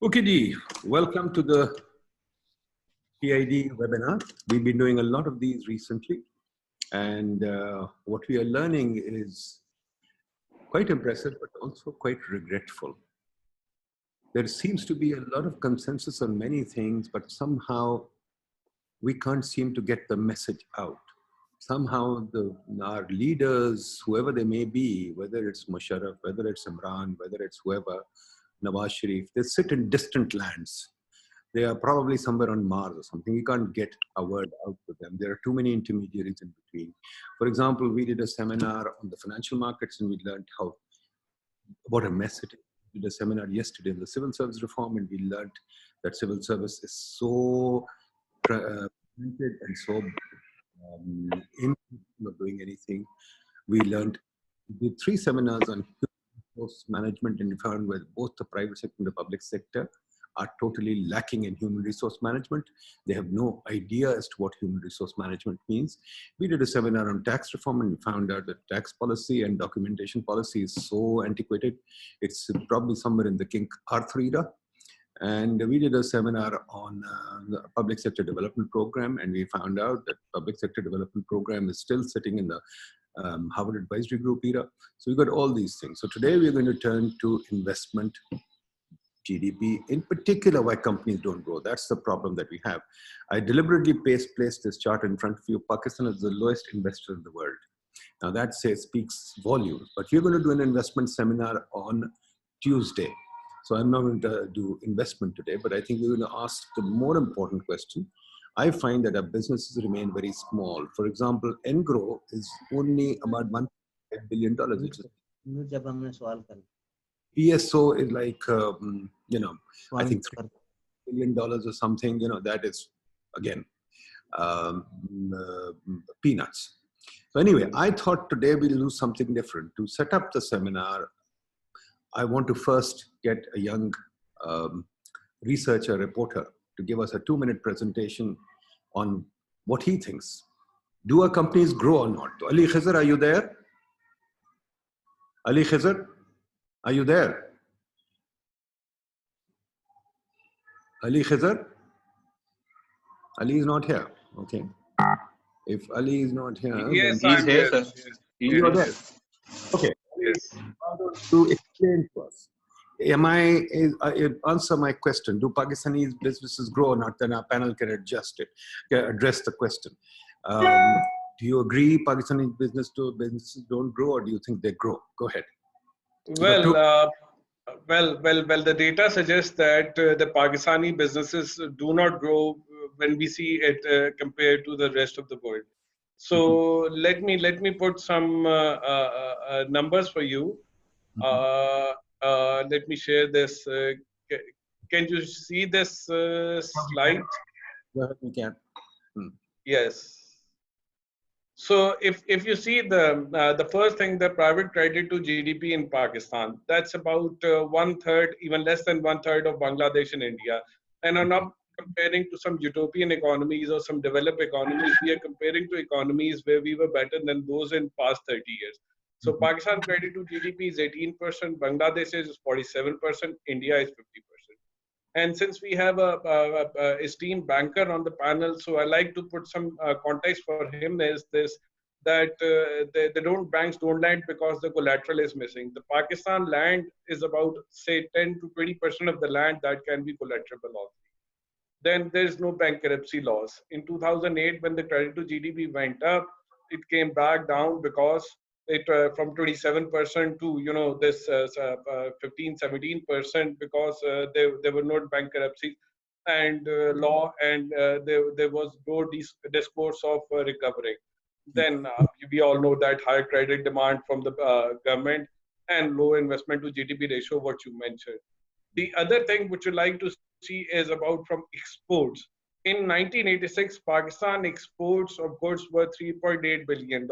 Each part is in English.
Okay, Dee, welcome to the PID webinar. We've been doing a lot of these recently, and what we are learning is quite impressive, but also quite regretful. There seems to be a lot of consensus on many things, but somehow we can't seem to get the message out. Somehow our leaders, whoever they may be, whether it's Musharraf, whether it's Imran, whether it's whoever, Nawaz Sharif, they sit in distant lands. They are probably somewhere on Mars or something. We can't get a word out to them. There are too many intermediaries in between. For example, we did a seminar on the financial markets and we learned what a mess it is. We did a seminar yesterday on the civil service reform and we learned that civil service is so fragmented and so incapable of doing anything. We did 3 seminars on human resource management and we found where both the private sector and the public sector are totally lacking in human resource management. They have no idea as to what human resource management means. We did a seminar on tax reform and we found out that tax policy and documentation policy is so antiquated. It's probably somewhere in the King Arthur era. And we did a seminar on the public sector development program, and we found out that public sector development program is still sitting in the Harvard Advisory Group era. So we got all these things. So today we're going to turn to investment, GDP, in particular why companies don't grow. That's the problem that we have. I deliberately placed this chart in front of you. Pakistan is the lowest investor in the world. Now that speaks volumes, but we're going to do an investment seminar on Tuesday. So I'm not going to do investment today, but I think we're going to ask the more important question. I find that our businesses remain very small. For example, Engro is only about $1 billion. PSO is like, I think $3 billion or something, that is, again, peanuts. So anyway, I thought today we'll do something different. To set up the seminar, I want to first get a young researcher, reporter, to give us a 2-minute presentation on what he thinks. Do our companies grow or not? Ali Khizr, are you there? Ali Khizr, are you there? Ali Khizr? Ali is not here. Okay. If Ali is not here, yes, then he's here, sir. You are there. Okay. Yes. To explain to us, answer my question. Do Pakistani businesses grow or not? Then our panel can address the question. Do you agree Pakistani businesses don't grow, or do you think they grow? Go ahead. Well, the data suggests that the Pakistani businesses do not grow when we see it compared to the rest of the world. So let me put some numbers for you. Let me share this. Can you see this slide? We can. Yes. So if you see the first thing, the private credit to GDP in Pakistan, that's about 1/3, even less than 1/3 of Bangladesh and India. And I'm not comparing to some utopian economies or some developed economies. We are comparing to economies where we were better than those in past 30 years. So Pakistan credit to GDP is 18%, Bangladesh is 47%, India is 50%. And since we have a esteemed banker on the panel, so I like to put some context for him is this, that banks don't lend because the collateral is missing. The Pakistan land is about, say, 10 to 20% of the land that can be collaterable. Then there's no bankruptcy laws. In 2008, when the credit to GDP went up, it came back down because it from 27% to this 15-17% because there were no bankruptcies and law, and there was no discourse of recovering. Then we all know that higher credit demand from the government and low investment to GDP ratio, what you mentioned. The other thing which you like to see is about from exports. In 1986, Pakistan exports of goods were $3.8 billion.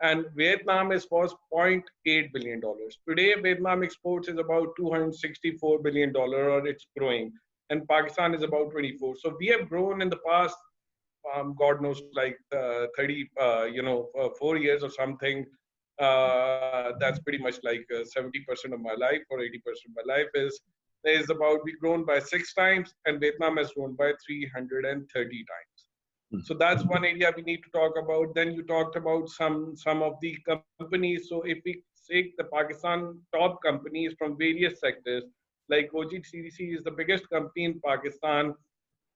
And Vietnam was $0.8 billion. Today, Vietnam exports is about $264 billion, or it's growing. And Pakistan is about 24. So we have grown in the past, God knows, like 4 years or something. That's pretty much like 70% of my life or 80% of my life is is about, we've grown by 6 times, and Vietnam has grown by 330 times. So that's one area we need to talk about. Then you talked about some of the companies. So if we take the Pakistan top companies from various sectors, like OGCDC is the biggest company in Pakistan,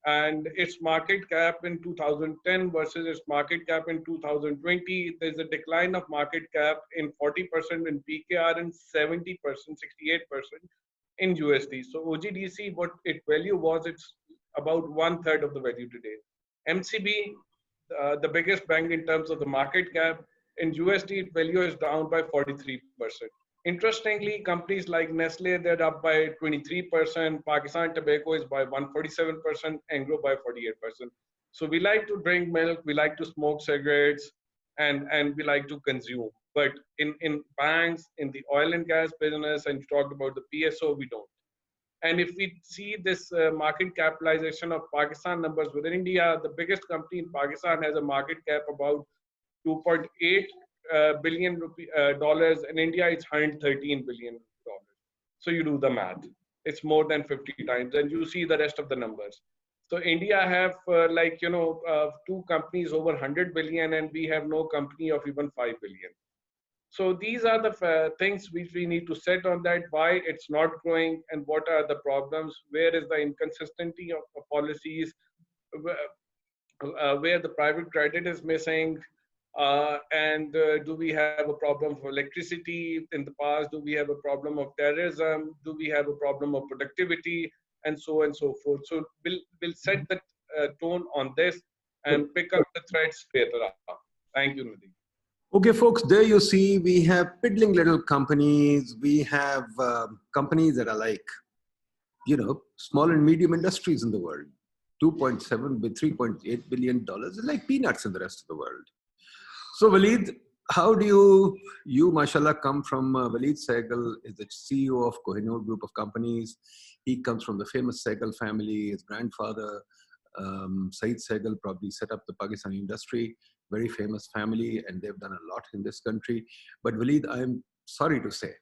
and its market cap in 2010 versus its market cap in 2020, there's a decline of market cap in 40% in PKR and 70%, 68% in USD. So OGDC, what its value was, it's about 1/3 of the value today. MCB, the biggest bank in terms of the market cap, in USD, its value is down by 43%. Interestingly, companies like Nestle, they're up by 23%, Pakistan Tobacco is by 147%, Anglo by 48%. So we like to drink milk, we like to smoke cigarettes, and we like to consume. But in banks, in the oil and gas business, and you talked about the PSO, we don't. And if we see this market capitalization of Pakistan numbers within India, the biggest company in Pakistan has a market cap about 2.8 billion dollars. In India, it's 113 billion dollars. So you do the math. It's more than 50 times, and you see the rest of the numbers. So India have two companies over 100 billion, and we have no company of even 5 billion. So these are the things which we need to set on that, why it's not growing and what are the problems, where is the inconsistency of policies, where the private credit is missing, and do we have a problem of electricity in the past, do we have a problem of terrorism, do we have a problem of productivity, and so forth. So we'll set the tone on this and pick up the threads later on. Thank you, Nadeem. Okay, folks, there you see, we have piddling little companies. We have companies that are like, small and medium industries in the world. 2.7 with $3.8 billion is like peanuts in the rest of the world. So Waleed, how do you mashallah come from, Waleed Sehgal is the CEO of Kohinoor Group of Companies. He comes from the famous Sehgal family. His grandfather, Saeed Sehgal, probably set up the Pakistani industry. Very famous family, and they've done a lot in this country. But Waleed, I'm sorry to say,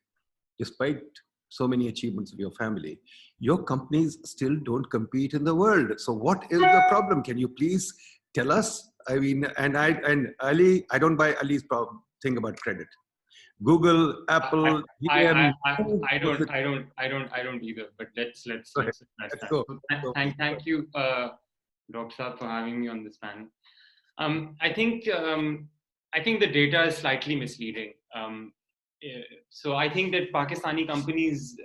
despite so many achievements of your family, your companies still don't compete in the world. So what is the problem? Can you please tell us? I mean, and Ali, I don't buy Ali's thing about credit. Google, Apple, I don't either. But let's go. Thank you, Dr. Saab, for having me on this panel. I think the data is slightly misleading. So I think that Pakistani companies,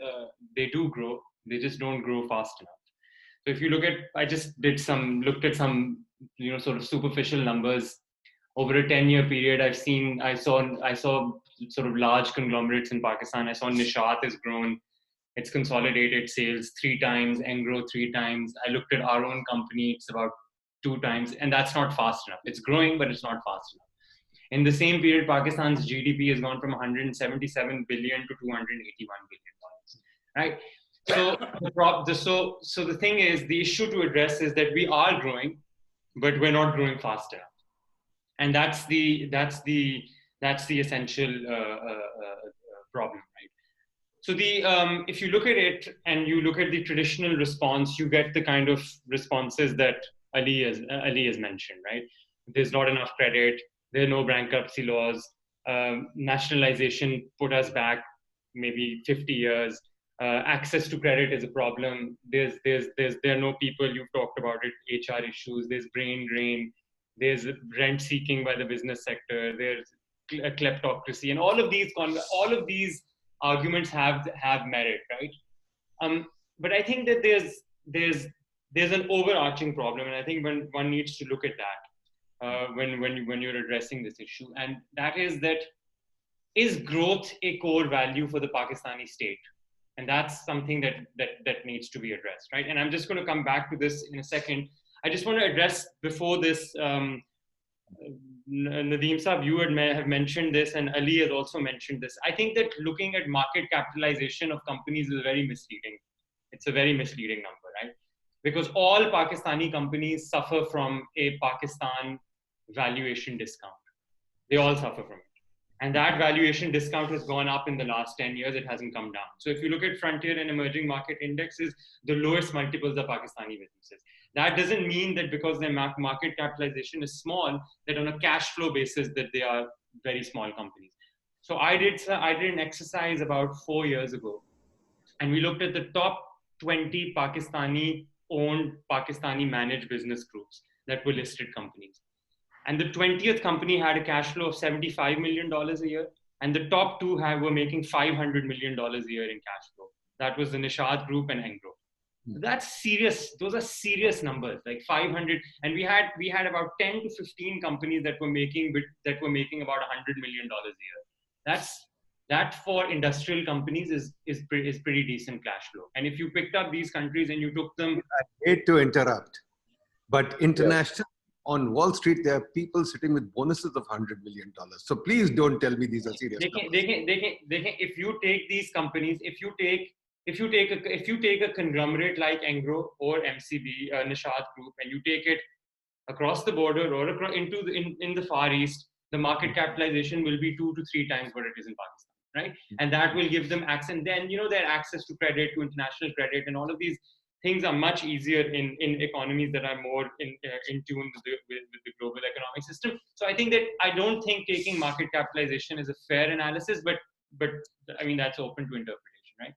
they do grow, they just don't grow fast enough. So if you look at, I just looked at some, sort of superficial numbers over a 10-year period. I saw sort of large conglomerates in Pakistan. I saw Nishat has grown, it's consolidated sales 3 times, Engro 3 times. I looked at our own company, it's about 2 times, and that's not fast enough. It's growing, but it's not fast enough. In the same period, Pakistan's GDP has gone from 177 billion to 281 billion dollars, right? So the thing is, the issue to address is that we are growing, but we're not growing fast enough, and that's the essential problem, right? So if you look at it and you look at the traditional response, you get the kind of responses that Ali has mentioned, right? There's not enough credit. There are no bankruptcy laws. Nationalization put us back maybe 50 years. Access to credit is a problem. There are no people. You've talked about it. HR issues. There's brain drain. There's rent seeking by the business sector. There's a kleptocracy, and all of these arguments have merit, right? But I think that there's an overarching problem, and I think one needs to look at that when you're addressing this issue, and that is growth a core value for the Pakistani state? And that's something that needs to be addressed, right? And I'm just going to come back to this in a second. I just want to address before this, Nadeem Saab, you have mentioned this, and Ali has also mentioned this. I think that looking at market capitalization of companies is very misleading. It's a very misleading number, right? Because all Pakistani companies suffer from a Pakistan valuation discount. They all suffer from it. And that valuation discount has gone up in the last 10 years. It hasn't come down. So if you look at frontier and emerging market indexes, the lowest multiples are Pakistani businesses. That doesn't mean that because their market capitalization is small, that on a cash flow basis that they are very small companies. So I did an exercise about 4 years ago, and we looked at the top 20 Pakistani owned, Pakistani managed business groups that were listed companies. And the 20th company had a cash flow of $75 million a year. And the top two were making $500 million a year in cash flow. That was the Nishad Group and Engro. That's serious. Those are serious numbers, like 500. And we had about 10 to 15 companies that were making about $100 million a year. That for industrial companies is pretty decent cash flow. And if you picked up these countries and you took them, I hate to interrupt, but international on Wall Street, there are people sitting with bonuses of $100 million. So please don't tell me these are serious numbers. They can. If you take these companies, if you take a conglomerate like Engro or MCB, Nishad Group, and you take it across the border or in the Far East, the market capitalization will be 2 to 3 times what it is in Pakistan, right? And that will give them access. And then their access to credit, to international credit, and all of these things are much easier in economies that are more in tune with the global economic system. So I don't think taking market capitalization is a fair analysis, but I mean that's open to interpretation, right?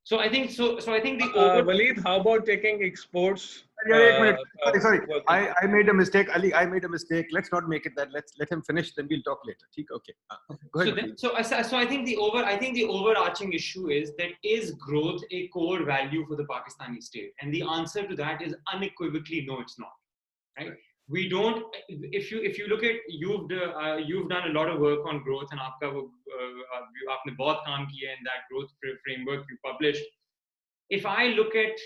So I think the Waleed, how about taking exports? Sorry. I made a mistake, Ali. I made a mistake. Let's not make it that. Let him finish. Then we'll talk later. Okay. Go ahead. So I think the overarching issue is that is growth a core value for the Pakistani state? And the answer to that is unequivocally no, it's not. Right? We don't. If you look at you've done a lot of work on growth, and आपने बहुत काम किया in that growth framework you published. If I look at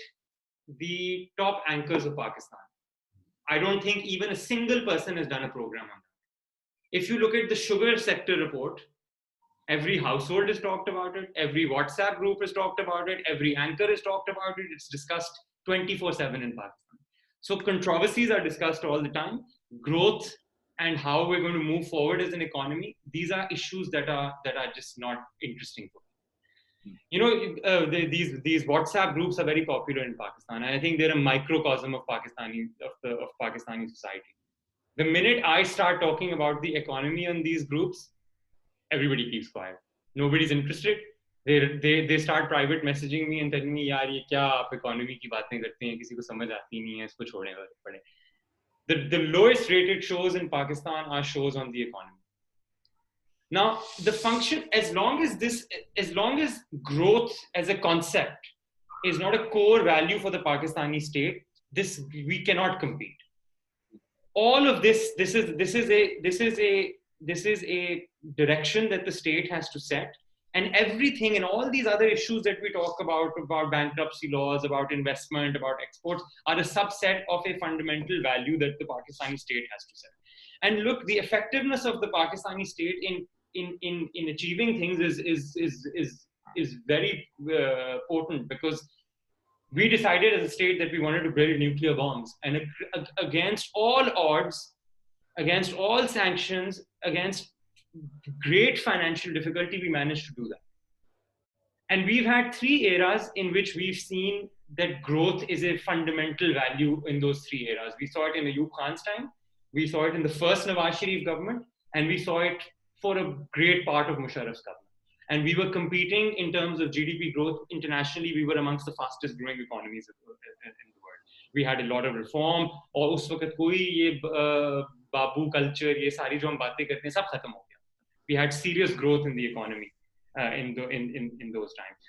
the top anchors of Pakistan, I don't think even a single person has done a program on that. If you look at the sugar sector report, every household has talked about it, every WhatsApp group has talked about it, every anchor has talked about it. It's discussed 24/7 in Pakistan. So controversies are discussed all the time. Growth and how we're going to move forward as an economy, these are issues that are just not interesting for me. These WhatsApp groups are very popular in Pakistan, and I think they're a microcosm of Pakistani society. The minute I start talking about the economy on these groups, everybody keeps quiet. Nobody's interested. They start private messaging me and telling me, "यार ये क्या आप economy की बातें करते हैं? किसी को समझ आती नहीं है, इसको छोड़ने पड़े." The lowest rated shows in Pakistan are shows on the economy. Now, the function, as long as growth as a concept is not a core value for the Pakistani state, we cannot compete. All of this is a direction that the state has to set, and everything and all these other issues that we talk about bankruptcy laws, about investment, about exports, are a subset of a fundamental value that the Pakistani state has to set. And look, the effectiveness of the Pakistani state in achieving things is very potent, because we decided as a state that we wanted to build nuclear bombs, and against all odds, against all sanctions, against great financial difficulty, we managed to do that. And we've had 3 eras in which we've seen that growth is a fundamental value in those 3 eras. We saw it in Ayub Khan's time, we saw it in the first Nawaz Sharif government, and we saw it for a great part of Musharraf's government. And we were competing in terms of GDP growth internationally. We were amongst the fastest growing economies in the world. We had a lot of reform, और उस वक्त कोई ये बाबू culture, ये सारी जो हम बातें करते हैं, सब खत्म हो गया. We had serious growth in the economy in those times.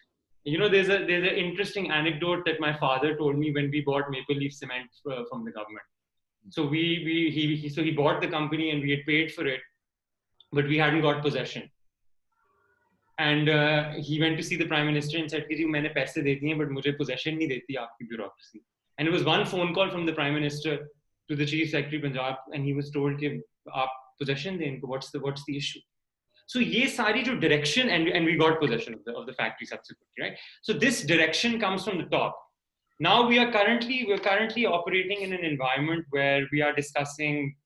There's an interesting anecdote that my father told me when we bought Maple Leaf Cement from the government. So he bought the company and we had paid for it, but we hadn't got possession. And he went to see the Prime Minister and said, "Ji, मैंने पैसे दे दिए, but मुझे possession नहीं देती आपकी bureaucracy." And it was one phone call from the Prime Minister to the Chief Secretary Punjab, and he was told कि आप possession दें इनको. What's the issue? So ये सारी जो direction, and we got possession of the factory subsequently, right? So this direction comes from the top. Now we're currently operating in an environment where we are discussing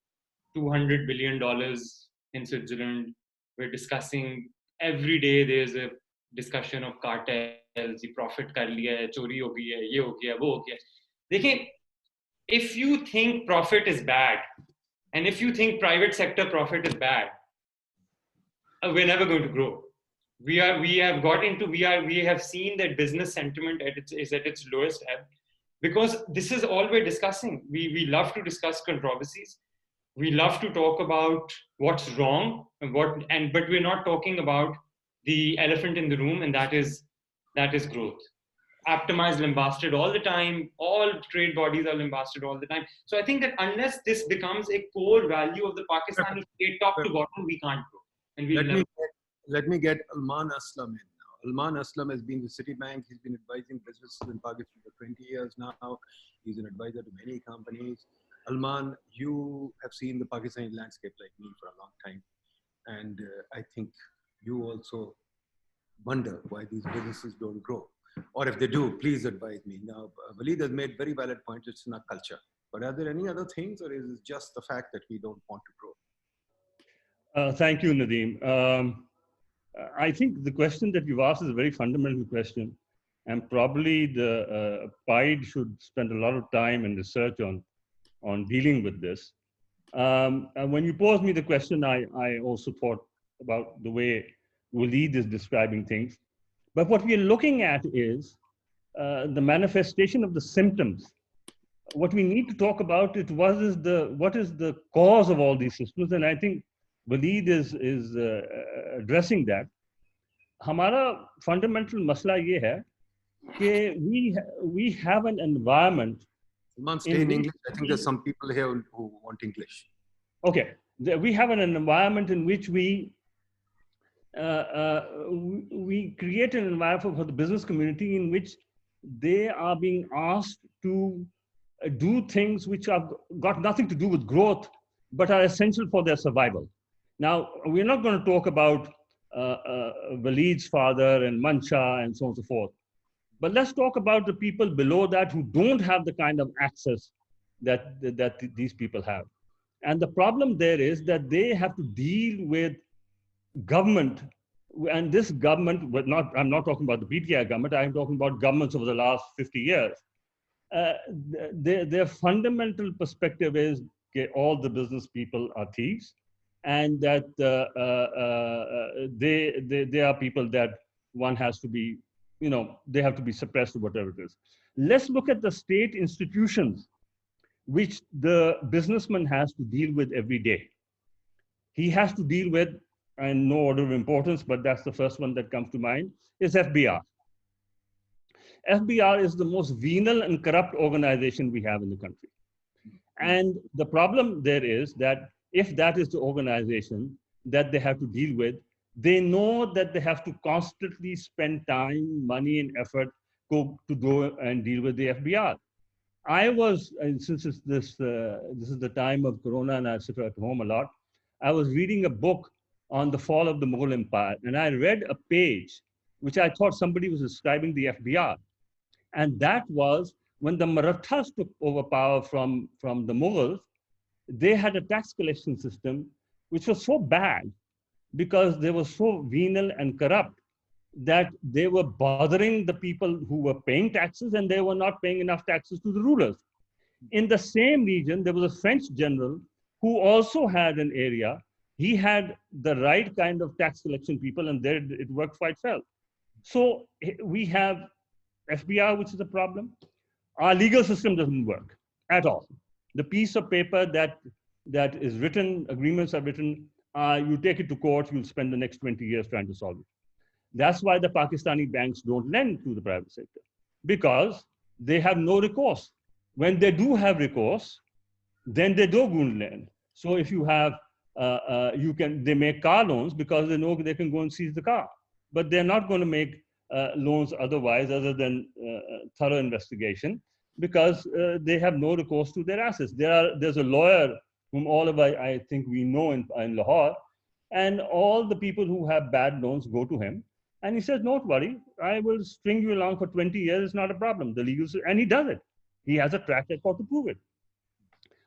$200 billion in Switzerland, We're discussing every day. There's a discussion of cartels. The profit kar liya hai, chori ho gayi hai, ye ho gaya, wo ho gaya. Dekhiye, if you think profit is bad, and if you think private sector profit is bad, we're never going to grow. We have seen that business sentiment is at its lowest ebb, because this is all we're discussing. We love to discuss controversies. We love to talk about what's wrong but we're not talking about the elephant in the room, and that is growth. Aptoma is lambasted all the time. All trade bodies are lambasted all the time. So I think that unless this becomes a core value of the Pakistani state, top to bottom, we can't grow. And let me get Alman Aslam in now. Alman Aslam has been with Citibank. He's been advising businesses in Pakistan for 20 years now. He's an advisor to many companies. Alman, you have seen the Pakistani landscape like me for a long time. And I think you also wonder why these businesses don't grow. Or if they do, please advise me. Now, Waleed has made very valid points. It's in our culture. But are there any other things, or is it just the fact that we don't want to grow? Thank you, Nadeem. I think the question that you've asked is a very fundamental question. And probably the PIDE should spend a lot of time and research on dealing with this. And when you posed me the question, I also thought about the way Waleed is describing things. But what we are looking at is the manifestation of the symptoms. What we need to talk about is what is the cause of all these systems, and I think Waleed is addressing that. हमारा fundamental मसला ये है कि we have an environment. Salman, stay in English. I think there's some people here who want English. Okay, we have an environment in which we create an environment for the business community in which they are being asked to do things which have got nothing to do with growth, but are essential for their survival. Now, we're not going to talk about Waleed's father and Mancha and so on and so forth, but let's talk about the people below that who don't have the kind of access that these people have. And the problem there is that they have to deal with government, and this government, but I'm not talking about the PTI government, I'm talking about governments over the last 50 years. Their fundamental perspective is that all the business people are thieves, and that they are people that one has to be, they have to be suppressed or whatever it is. Let's look at the state institutions which the businessman has to deal with every day. He has to deal with, and no order of importance, but that's the first one that comes to mind, is FBR. FBR is the most venal and corrupt organization we have in the country. And the problem there is that if that is the organization that they have to deal with, they know that they have to constantly spend time, money, and effort to go and deal with the FBR. I was, and since this is the time of Corona and I sit at home a lot, I was reading a book on the fall of the Mughal Empire, and I read a page which I thought somebody was describing the FBR. And that was when the Marathas took over power from the Mughals. They had a tax collection system which was so bad because they were so venal and corrupt that they were bothering the people who were paying taxes, and they were not paying enough taxes to the rulers. In the same region, there was a French general who also had an area. He had the right kind of tax collection people, and there it worked quite well. So we have FBR, which is a problem. Our legal system doesn't work at all. The piece of paper that is written, agreements are written, you take it to court, you'll spend the next 20 years trying to solve it. That's why the Pakistani banks don't lend to the private sector, because they have no recourse. When they do have recourse, then they do go and lend. So if you have, they make car loans because they know they can go and seize the car, but they're not going to make loans otherwise, other than thorough investigation, because they have no recourse to their assets. There's a lawyer whom all of I think we know in Lahore, and all the people who have bad loans go to him, and he says, "Don't worry, I will string you along for 20 years. It's not a problem." The legal, and he does it. He has a track record to prove it.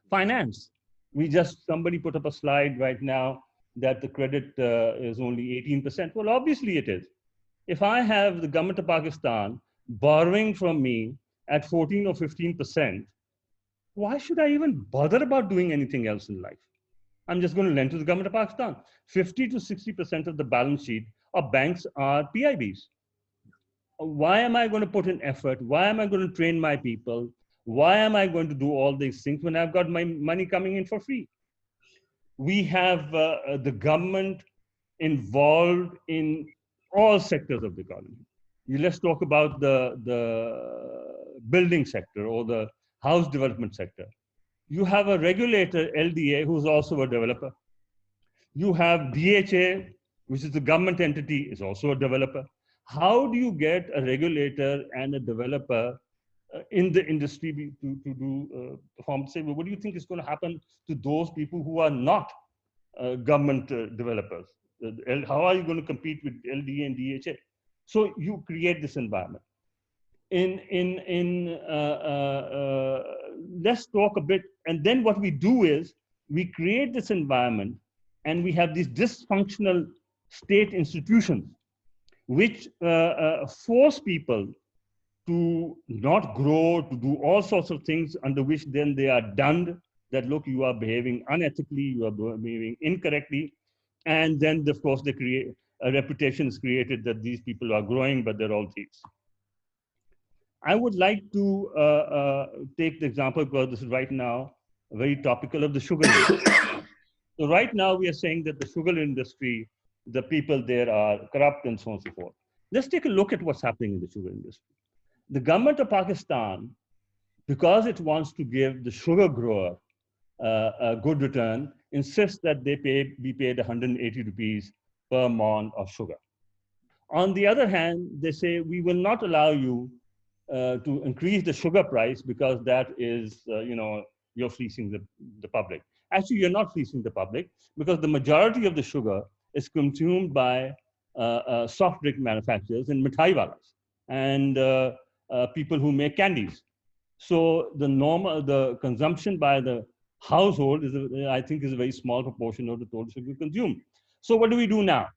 Finance. Somebody put up a slide right now that the credit is only 18%. Well, obviously it is. If I have the government of Pakistan borrowing from me at 14 or 15%, why should I even bother about doing anything else in life? I'm just going to lend to the government of Pakistan. 50 to 60% of the balance sheet of banks are PIBs. Why am I going to put in effort? Why am I going to train my people? Why am I going to do all these things when I've got my money coming in for free? We have the government involved in all sectors of the economy. Let's talk about the building sector or the house development sector. You have a regulator, LDA, who's also a developer. You have DHA, which is the government entity, is also a developer. How do you get a regulator and a developer in the industry to do perform? Say, well, what do you think is going to happen to those people who are not government developers? How are you going to compete with LDA and DHA? So you create this environment. Let's talk a bit, and then what we do is we create this environment, and we have these dysfunctional state institutions which force people to not grow, to do all sorts of things under which then they are dunned, that look, you are behaving unethically, you are behaving incorrectly, and then of course they create a reputation is created that these people are growing, but they're all thieves. I would like to take the example, because this is right now very topical, of the sugar industry. So right now we are saying that the sugar industry, the people there are corrupt and so on and so forth. Let's take a look at what's happening in the sugar industry. The government of Pakistan, because it wants to give the sugar grower a good return, insists that they be paid 180 rupees per mon of sugar. On the other hand, they say, we will not allow you to increase the sugar price because that is, you're fleecing the public. Actually, you're not fleecing the public, because the majority of the sugar is consumed by soft drink manufacturers and mithai walas and people who make candies. So the consumption by the household is, I think, is a very small proportion of the total sugar consumed. So what do we do now?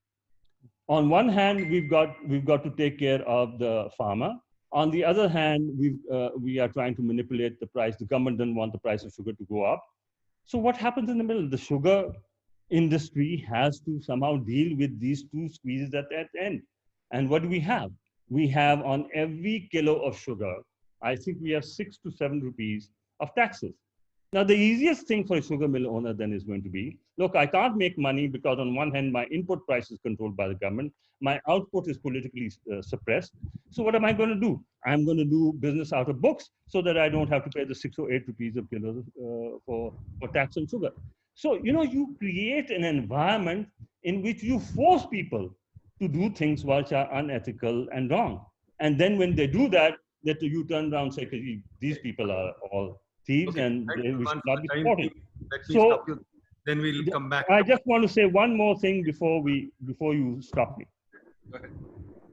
On one hand, we've got to take care of the farmer. On the other hand, we are trying to manipulate the price. The government doesn't want the price of sugar to go up. So what happens in the middle? The sugar industry has to somehow deal with these two squeezes at that end. And what do we have? We have on every kilo of sugar, I think we have 6 to 7 rupees of taxes. Now, the easiest thing for a sugar mill owner then is going to be, look, I can't make money because on one hand, my input price is controlled by the government. My output is politically suppressed. So what am I going to do? I'm going to do business out of books so that I don't have to pay the 6 or 8 rupees of kilo for tax on sugar. So, you create an environment in which you force people to do things which are unethical and wrong. And then when they do that, you turn around and say, these people are all thieves, Okay, and we should not be time, supporting. let me So stop you. Then we'll come back. I just want to say one more thing before you stop me. Go ahead.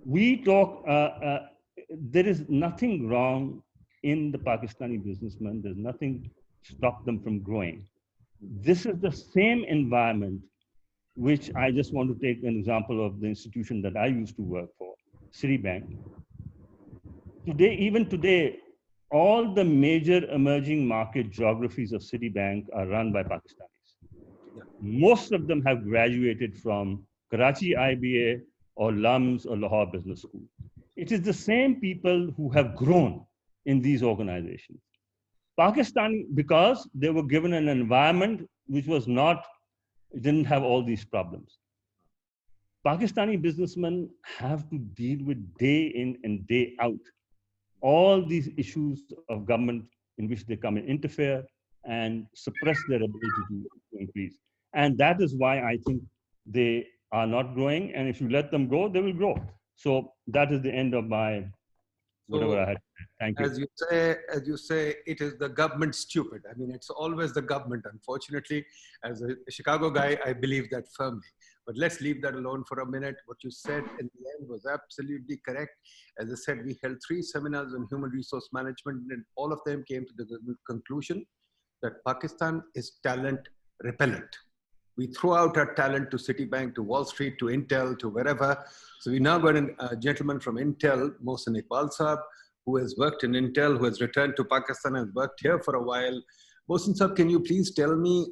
We talk. There is nothing wrong in the Pakistani businessmen. There's nothing to stop them from growing. This is the same environment, which I just want to take an example of the institution that I used to work for, Citibank. Even today, all the major emerging market geographies of Citibank are run by Pakistanis. Yeah. Most of them have graduated from Karachi IBA or LUMS or Lahore Business School. It is the same people who have grown in these organizations. Pakistan, because they were given an environment which didn't have all these problems. Pakistani businessmen have to deal with day in and day out all these issues of government in which they come and interfere and suppress their ability to increase. And that is why I think they are not growing. And if you let them go, they will grow. So that is the end of my whatever I had. Thank you. As you say, it is the government stupid. I mean, it's always the government. Unfortunately, as a Chicago guy, I believe that firmly. But let's leave that alone for a minute. What you said in the end was absolutely correct. As I said, we held 3 seminars on human resource management, and all of them came to the conclusion that Pakistan is talent repellent. We throw out our talent to Citibank, to Wall Street, to Intel, to wherever. So we now got a gentleman from Intel, Mohsen Iqbal Saab, who has worked in Intel, who has returned to Pakistan and worked here for a while. Mohsen Saab, can you please tell me,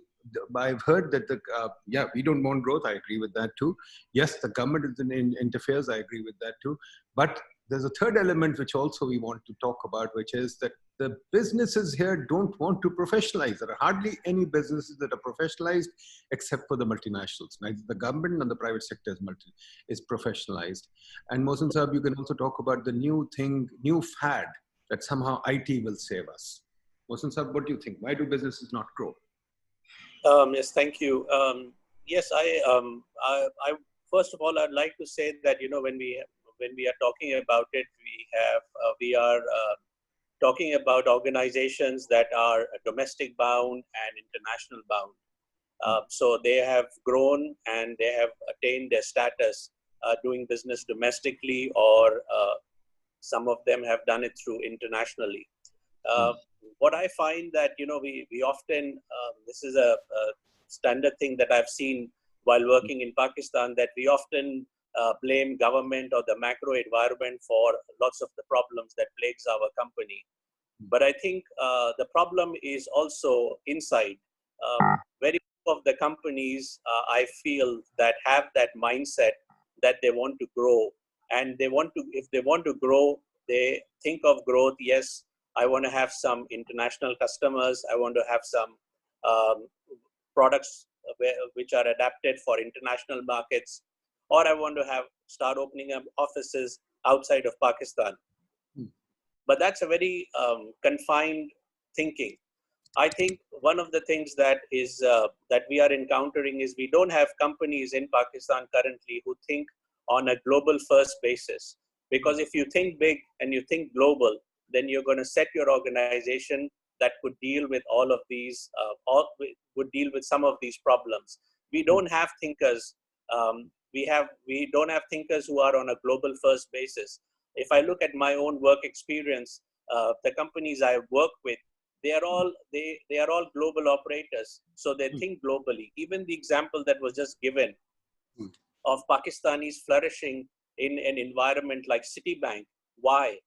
I've heard that yeah, we don't want growth. I agree with that too. Yes, the government interferes. I agree with that too. But there's a third element which also we want to talk about, which is that the businesses here don't want to professionalize. There are hardly any businesses that are professionalized except for the multinationals. Neither the government nor the private sector is professionalized. And Mohsen Saab, you can also talk about the new fad that somehow IT will save us. Mohsen Saab, what do you think? Why do businesses not grow? Yes, thank you. Yes, I first of all, I'd like to say that, when we are talking about it, we are talking about organizations that are domestic bound and international bound. So they have grown and they have attained their status doing business domestically, or some of them have done it through internationally. What I find that, we often, this is a standard thing that I've seen while working in Pakistan, that we often blame government or the macro environment for lots of the problems that plagues our company. But I think the problem is also inside. Very few of the companies, I feel, that have that mindset that they want to grow. And if they want to grow, they think of growth, yes, I want to have some international customers. I want to have some products which are adapted for international markets, or I want to start opening up offices outside of Pakistan. But that's a very confined thinking. I think one of the things that we are encountering is we don't have companies in Pakistan currently who think on a global first basis. Because if you think big and you think global, then you're going to set your organization that could deal with all of these, would deal with some of these problems. We don't have thinkers. We don't have thinkers who are on a global first basis. If I look at my own work experience, the companies I work with, they are all global operators. So they think globally. Even the example that was just given of Pakistanis flourishing in an environment like Citibank, why?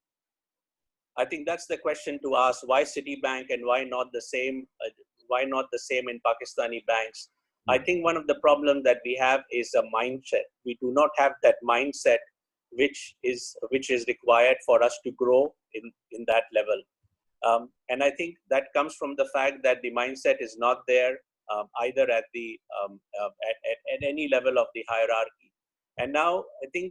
I think that's the question to ask. Why Citibank and why not the same? Why not the same in Pakistani banks? I think one of the problems that we have is a mindset. We do not have that mindset which is required for us to grow in that level. And I think that comes from the fact that the mindset is not there either at any level of the hierarchy. And now I think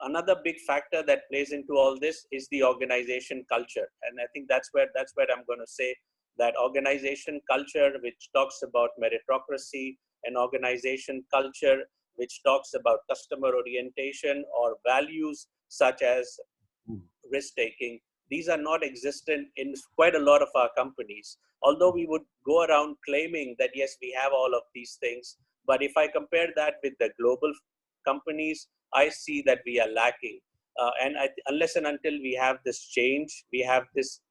another big factor that plays into all this is the organization culture. And I think that's where I'm going to say that organization culture, which talks about meritocracy, and organization culture, which talks about customer orientation or values such as risk-taking, these are not existent in quite a lot of our companies. Although we would go around claiming that, yes, we have all of these things. But if I compare that with the global companies, I see that we are lacking. Unless and until we have this change, we have this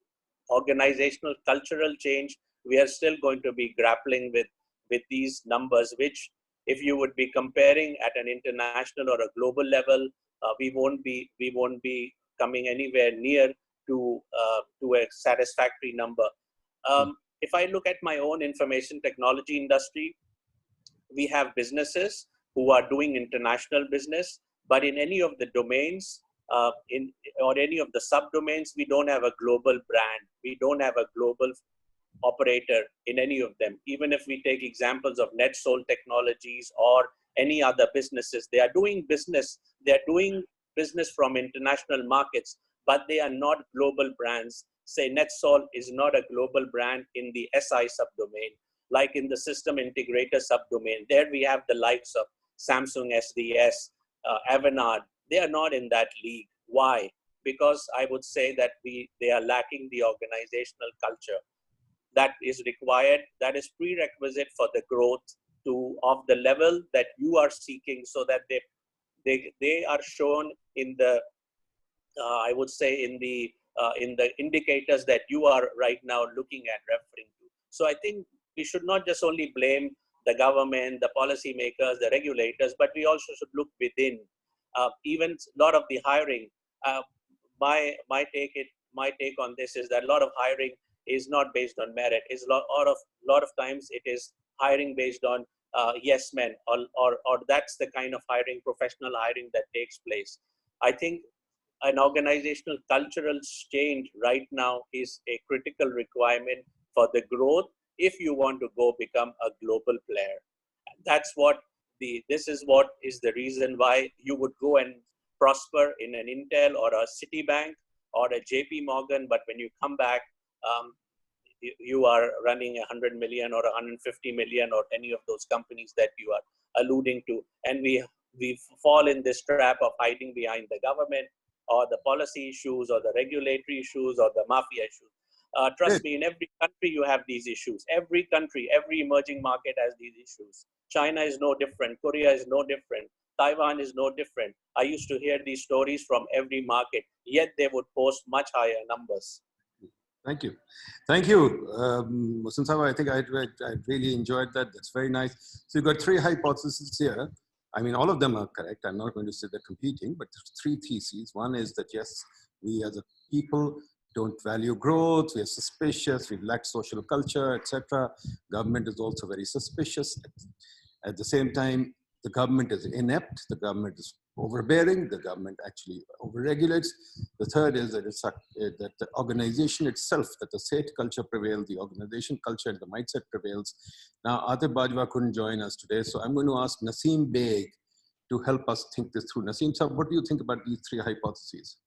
organizational cultural change, we are still going to be grappling with these numbers, which if you would be comparing at an international or a global level, we won't be coming anywhere near to a satisfactory number. If I look at my own information technology industry, we have businesses who are doing international business, but in any of the domains, or any of the subdomains, we don't have a global brand. We don't have a global operator in any of them. Even if we take examples of NetSol Technologies or any other businesses, they are doing business from international markets, but they are not global brands. Say NetSol is not a global brand in the SI subdomain, like in the system integrator subdomain. There we have the likes of Samsung SDS, Avanade. They are not in that league. Why? Because I would say that they are lacking the organizational culture that is required, that is prerequisite for the growth of the level that you are seeking, so that they are shown in the I would say in the indicators that you are right now looking at, referring to. So I think we should not just only blame the government, the policymakers, the regulators, but we also should look within. Even a lot of the hiring, my take on this is that a lot of hiring is not based on merit. It's a lot of times it is hiring based on yes men, or that's the kind of hiring, professional hiring that takes place. I think an organizational cultural change right now is a critical requirement for the growth if you want to go become a global player. This is what is the reason why you would go and prosper in an Intel or a Citibank or a JP Morgan, but when you come back, you are running 100 million or 150 million or any of those companies that you are alluding to. And we fall in this trap of hiding behind the government or the policy issues or the regulatory issues or the mafia issues. Trust me, in every country you have these issues. Every country, every emerging market has these issues. China is no different. Korea is no different. Taiwan is no different. I used to hear these stories from every market, yet they would post much higher numbers. Thank you. Thank you. Mohsin Sahib, I think I really enjoyed that. That's very nice. So you've got three hypotheses here. I mean, all of them are correct. I'm not going to say they're competing, but there's three theses. One is that, yes, we as a people don't value growth, we are suspicious, we lack social culture, etc. Government is also very suspicious. At the same time, the government is inept, the government is overbearing, the government actually overregulates. The third is that, that the organization itself, that the state culture prevails, the organization culture and the mindset prevails. Now, Atif Bajwa couldn't join us today, so I'm going to ask Naseem Beg to help us think this through. Naseem sir, what do you think about these three hypotheses?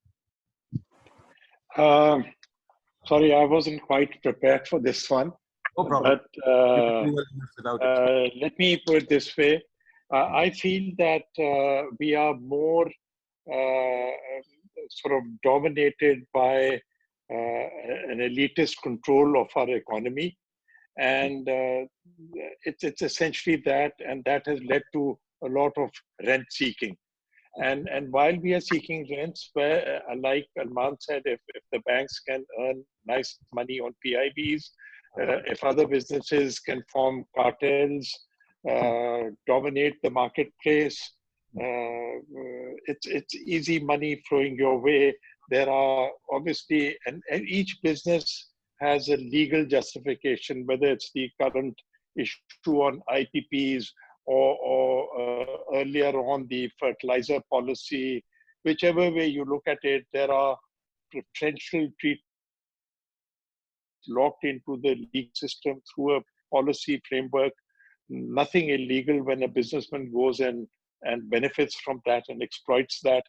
Sorry, I wasn't quite prepared for this one. No problem. But let me put it this way. I feel that we are more sort of dominated by an elitist control of our economy. And it's essentially that, and that has led to a lot of rent seeking. And while we are seeking rents, where, like Alman said, if the banks can earn nice money on PIDs, if other businesses can form cartels, dominate the marketplace, it's easy money flowing your way. There are obviously, and each business has a legal justification, whether it's the current issue on IPPs or earlier on the fertilizer policy. Whichever way you look at it, there are preferential treatments locked into the legal system through a policy framework. Nothing illegal when a businessman goes and benefits from that and exploits that.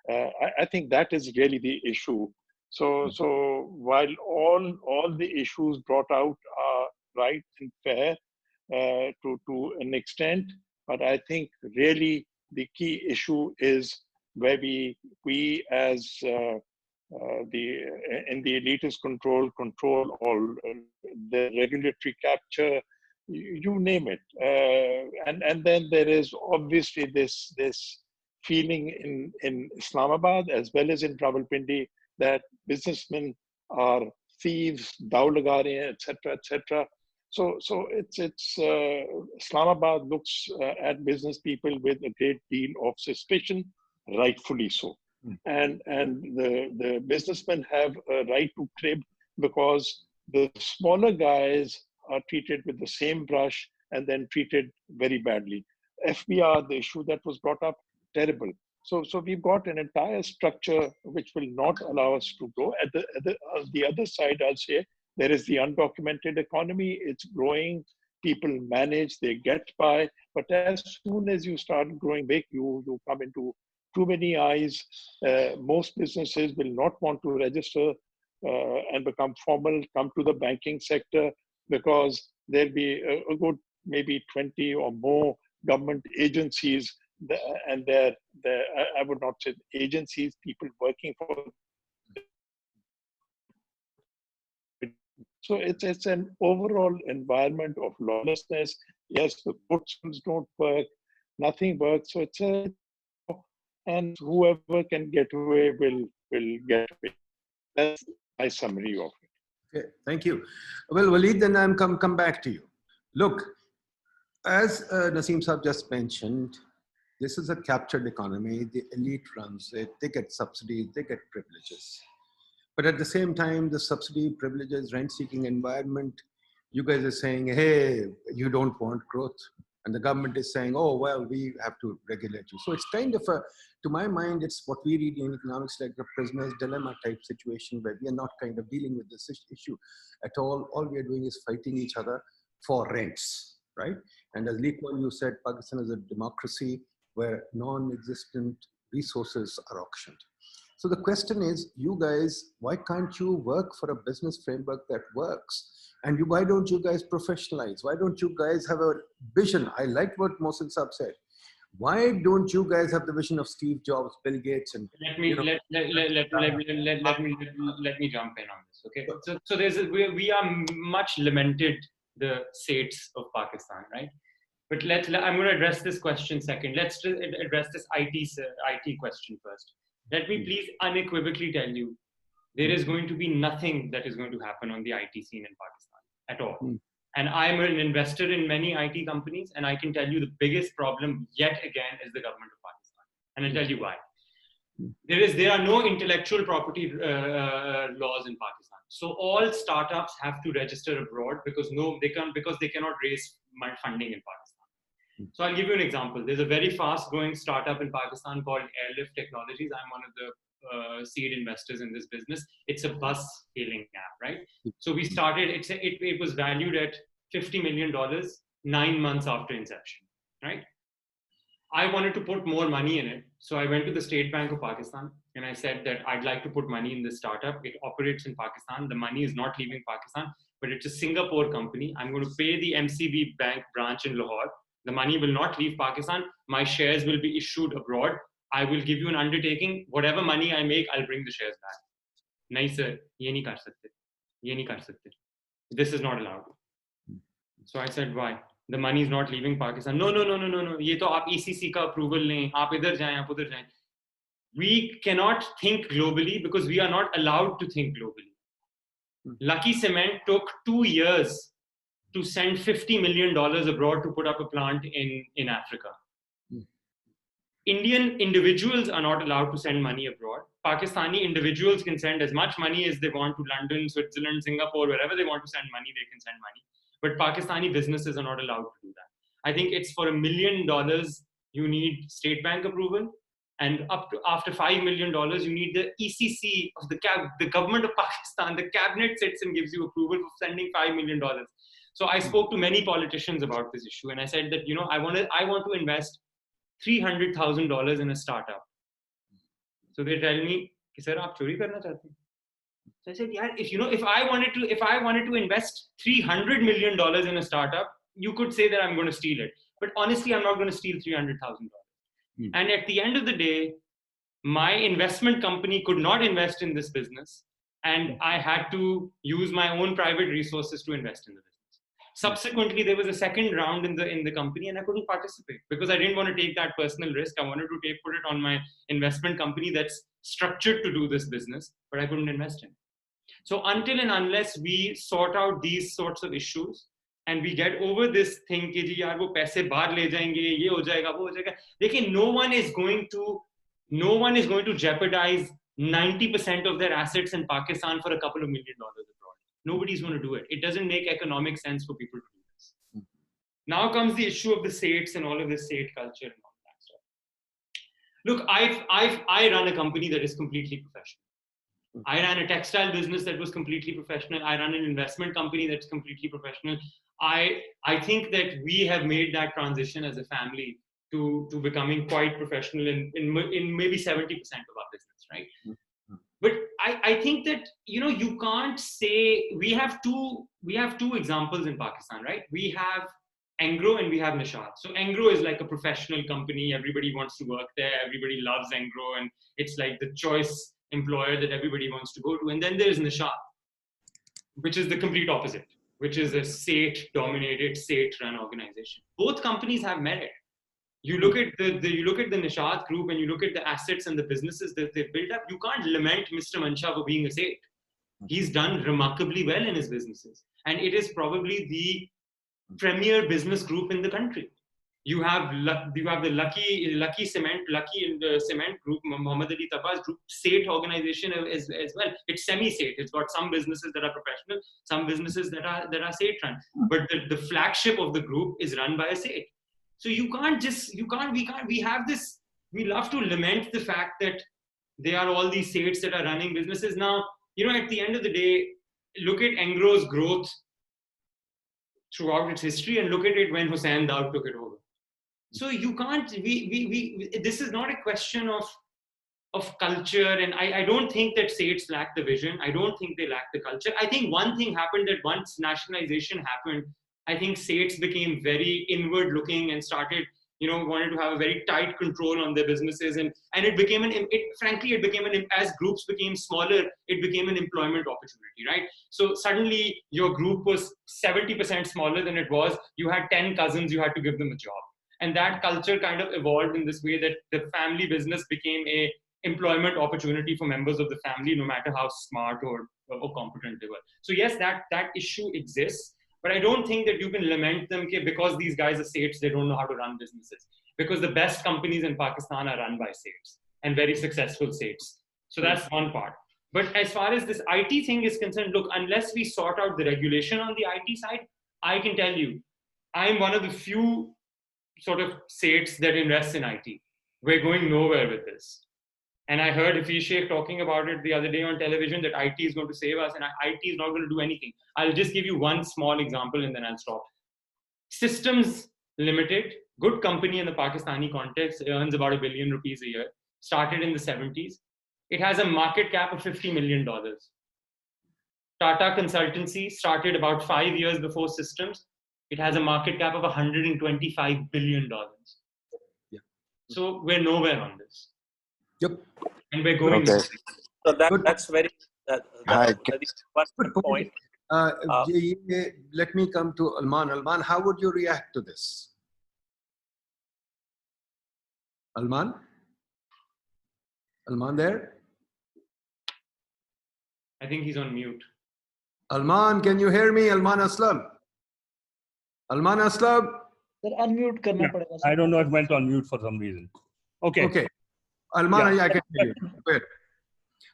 I think that is really the issue. So while all the issues brought out are right and fair to an extent, but I think really the key issue is where we as in the elitist control all the regulatory capture, you name it, and then there is obviously this feeling in Islamabad as well as in Rawalpindi that businessmen are thieves, daw laga rahe hain, etc. So it's Islamabad looks at business people with a great deal of suspicion, rightfully so. And the businessmen have a right to crib because the smaller guys are treated with the same brush and then treated very badly. FBR, the issue that was brought up, terrible. So we've got an entire structure which will not allow us to grow. At the other side, I'll say, there is the undocumented economy. It's growing. People manage, they get by. But as soon as you start growing big, you come into too many eyes. Most businesses will not want to register and become formal, come to the banking sector, because there'll be a good maybe 20 or more government agencies, and I would not say agencies, people working for. So it's an overall environment of lawlessness. Yes, the courts don't work, nothing works. So and whoever can get away will get away. That's my summary of it. Okay, thank you. Well, Waleed, then I'm come back to you. Look, As Naseem Saab just mentioned, this is a captured economy. The elite runs it. They get subsidies, they get privileges. But at the same time, the subsidy, privileges, rent-seeking environment, you guys are saying, hey, you don't want growth. And the government is saying, oh, well, we have to regulate you. So it's kind of a, to my mind, it's what we read in economics like a prisoner's dilemma type situation where we are not kind of dealing with this issue at all. All we are doing is fighting each other for rents, right? And as Lee Kuan Yew said, Pakistan is a democracy where non-existent resources are auctioned. So the question is, you guys, why can't you work for a business framework that works? And why don't you guys professionalize? Why don't you guys have a vision? I like what Mohsin Saab said. Why don't you guys have the vision of Steve Jobs, Bill Gates, and let me jump in on this. Okay, so we are much lamented the states of Pakistan, right? But I'm going to address this question second. Let's address this IT question first. Let me please unequivocally tell you, there is going to be nothing that is going to happen on the IT scene in Pakistan at all. And I'm an investor in many IT companies, and I can tell you the biggest problem yet again is the government of Pakistan. And I'll tell you why. There are no intellectual property laws in Pakistan. So all startups have to register abroad because they cannot raise funding in Pakistan. So I'll give you an example. There's a very fast growing startup in Pakistan called Airlift Technologies. I'm one of the seed investors in this business. It's a bus hailing app, right? So we started, it was valued at $50 million 9 months after inception, right? I wanted to put more money in it. So I went to the State Bank of Pakistan and I said that I'd like to put money in this startup. It operates in Pakistan. The money is not leaving Pakistan, but it's a Singapore company. I'm going to pay the MCB bank branch in Lahore. The money will not leave Pakistan. My shares will be issued abroad. I will give you an undertaking. Whatever money I make, I'll bring the shares back. Nahi sir, ye nahi kar sakte. Ye nahi kar sakte. This is not allowed. So I said, why? The money is not leaving Pakistan. No. Ye to aap ECC ka approval lein. Aap idhar jayein, aap udhar jayein. We cannot think globally because we are not allowed to think globally. Lucky Cement took 2 years to send $50 million abroad to put up a plant in Africa. Indian individuals are not allowed to send money abroad. Pakistani individuals can send as much money as they want to London, Switzerland, Singapore, wherever they want to send money, they can send money. But Pakistani businesses are not allowed to do that. I think it's for $1 million, you need state bank approval. And up to after $5 million, you need the ECC of the government of Pakistan. The cabinet sits and gives you approval for sending $5 million. So I spoke to many politicians about this issue, and I said that, I want to invest $300,000 in a startup. So they tell me, sir, aap chori karna chahte hain? So I said, yeah, if I wanted to invest $300 million in a startup, you could say that I'm going to steal it. But honestly, I'm not going to steal $300,000. And at the end of the day, my investment company could not invest in this business, and I had to use my own private resources to invest in the business. Subsequently, there was a second round in the company, and I couldn't participate because I didn't want to take that personal risk. I wanted to put it on my investment company that's structured to do this business, but I couldn't invest in it. So until and unless we sort out these sorts of issues and we get over this thing कि जी यार वो पैसे बाहर ले जाएंगे, ये हो जाएगा, वो हो जाएगा. लेकिन no one is going to jeopardize 90% of their assets in Pakistan for a couple of $1 million abroad. Nobody's going to do it. It doesn't make economic sense for people to do this. Now comes the issue of the states and all of this state culture and all that stuff. Look, I run a company that is completely professional. I ran a textile business that was completely professional. I run an investment company that's completely professional. I think that we have made that transition as a family to becoming quite professional in maybe 70% of our business, right? But I think that, you can't say, we have two examples in Pakistan, right? We have Engro and we have Nishat. So Engro is like a professional company. Everybody wants to work there. Everybody loves Engro, and it's like the choice employer that everybody wants to go to. And then there's Nishat, which is the complete opposite, which is a state-dominated, state-run organization. Both companies have merit. You look at the Nishat group and you look at the assets and the businesses that they've built up. You can't lament Mr. Mansha for being a state. He's done remarkably well in his businesses, and it is probably premier business group in the country. You have the lucky cement group, Muhammad Ali Taba's group, state organization as well. It's semi-state. It's got some businesses that are professional, some businesses that are state run. But the flagship of the group is run by a state. So we have this. We love to lament the fact that they are all these states that are running businesses now. At the end of the day, look at Engro's growth throughout its history and look at it when Hussain Daud took it over. So you can't, this is not a question of culture. And I don't think that states lack the vision. I don't think they lack the culture. I think one thing happened, that once nationalization happened, I think states became very inward looking and started, wanted to have a very tight control on their businesses. And it became as groups became smaller, it became an employment opportunity, right? So suddenly your group was 70% smaller than it was. You had 10 cousins, you had to give them a job. And that culture kind of evolved in this way that the family business became a employment opportunity for members of the family, no matter how smart or competent they were. So yes, that issue exists, but I don't think that you can lament them because these guys are states, they don't know how to run businesses. Because the best companies in Pakistan are run by states and very successful states. So that's one part. But as far as this IT thing is concerned, look, unless we sort out the regulation on the IT side, I can tell you, I'm one of the few sort of states that invest in IT. We're going nowhere with this. And I heard Hafiz Sheikh talking about it the other day on television, that IT is going to save us and IT is not going to do anything. I'll just give you one small example and then I'll stop. Systems Limited, good company in the Pakistani context, earns about $1 billion a year, started in the 70s. It has a market cap of $50 million. Tata Consultancy started about 5 years before Systems. It has a market cap of $125 billion. Yeah. So we're nowhere on this. Yep. And we're going. Okay. So that's very one point. Let me come to Alman. Alman, how would you react to this? Alman? Alman there? I think he's on mute. Alman, can you hear me? Alman Aslam? Alman Aslam? Sir, unmute करना पड़ेगा. I don't know, it went on mute for some reason. Okay. Okay. Alman, I can hear you. Good.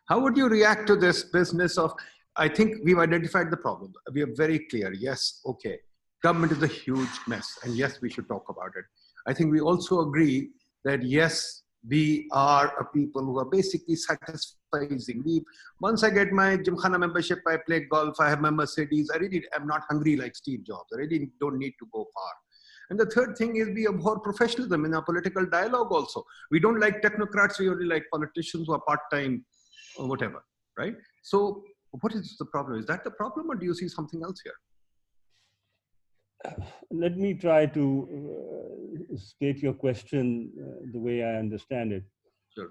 How would you react to this business of, I think we've identified the problem. We are very clear. Yes, okay. Government is a huge mess. And yes, we should talk about it. I think we also agree that yes, we are a people who are basically satisfying. Once I get my Gymkhana membership, I play golf, I have my Mercedes. I really am not hungry like Steve Jobs. I really don't need to go far. And the third thing is we abhor professionalism in our political dialogue also. We don't like technocrats, we only like politicians who are part-time or whatever, right? So what is the problem? Is that the problem or do you see something else here? Let me try to state your question the way I understand it. Sure.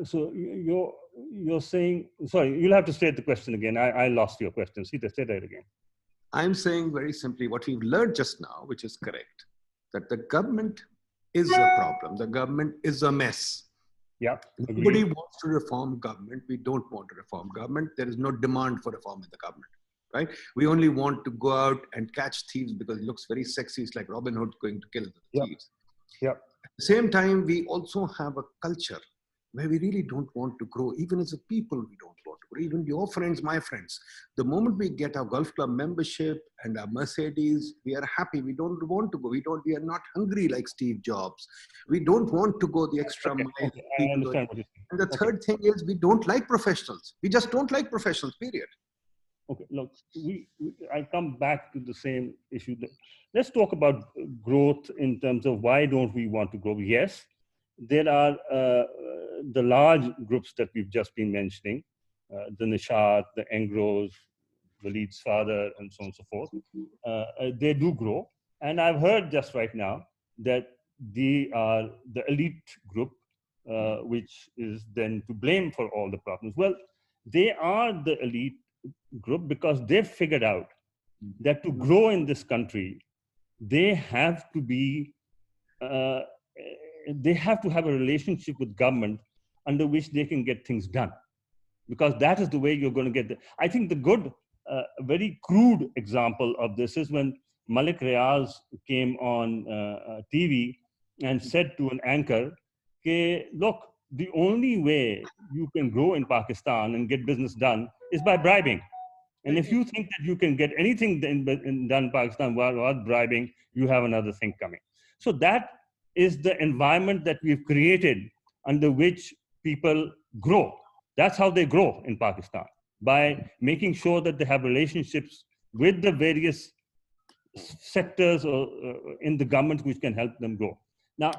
So you're saying, sorry, you'll have to state the question again. I lost your question. Say that again. I'm saying very simply what we've learned just now, which is correct, that the government is a problem. The government is a mess. Yeah. Nobody wants to reform government. We don't want to reform government. There is no demand for reform in the government, right? We only want to go out and catch thieves because it looks very sexy. It's like Robin Hood going to kill the thieves. Yeah. At the same time, we also have a culture where we really don't want to grow. Even as a people, we don't want to grow. Even your friends, my friends. The moment we get our golf club membership and our Mercedes, we are happy. We don't want to go. We are not hungry like Steve Jobs. We don't want to go the extra mile. Okay. I understand what you're saying. And the third thing is we don't like professionals. We just don't like professionals, period. Okay, look, I come back to the same issue. Let's talk about growth in terms of why don't we want to grow? Yes, there are the large groups that we've just been mentioning, the Nishat, the Engros, Walid's father, and so on and so forth. They do grow. And I've heard just right now that they are the elite group, which is then to blame for all the problems. Well, they are the elite group because they've figured out that to grow in this country, they have to be, they have to have a relationship with government under which they can get things done, because that is the way you're going to get the, I think the good, very crude example of this is when Malik Riaz came on TV and said to an anchor, okay, look, the only way you can grow in Pakistan and get business done is by bribing. And if you think that you can get anything done in Pakistan without bribing, you have another thing coming. So that is the environment that we've created under which people grow. That's how they grow in Pakistan, by making sure that they have relationships with the various sectors or in the government which can help them grow. Now,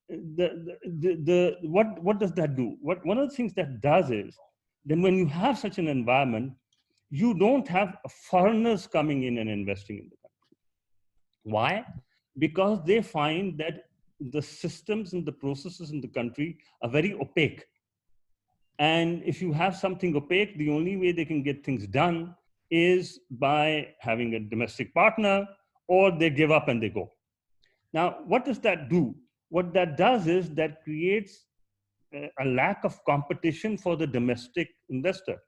what does that do? One of the things that does is, then when you have such an environment, you don't have foreigners coming in and investing in the country. Why? Because they find that the systems and the processes in the country are very opaque. And if you have something opaque, the only way they can get things done is by having a domestic partner, or they give up and they go. Now, what does that do? What that does is that creates a lack of competition for the domestic investor.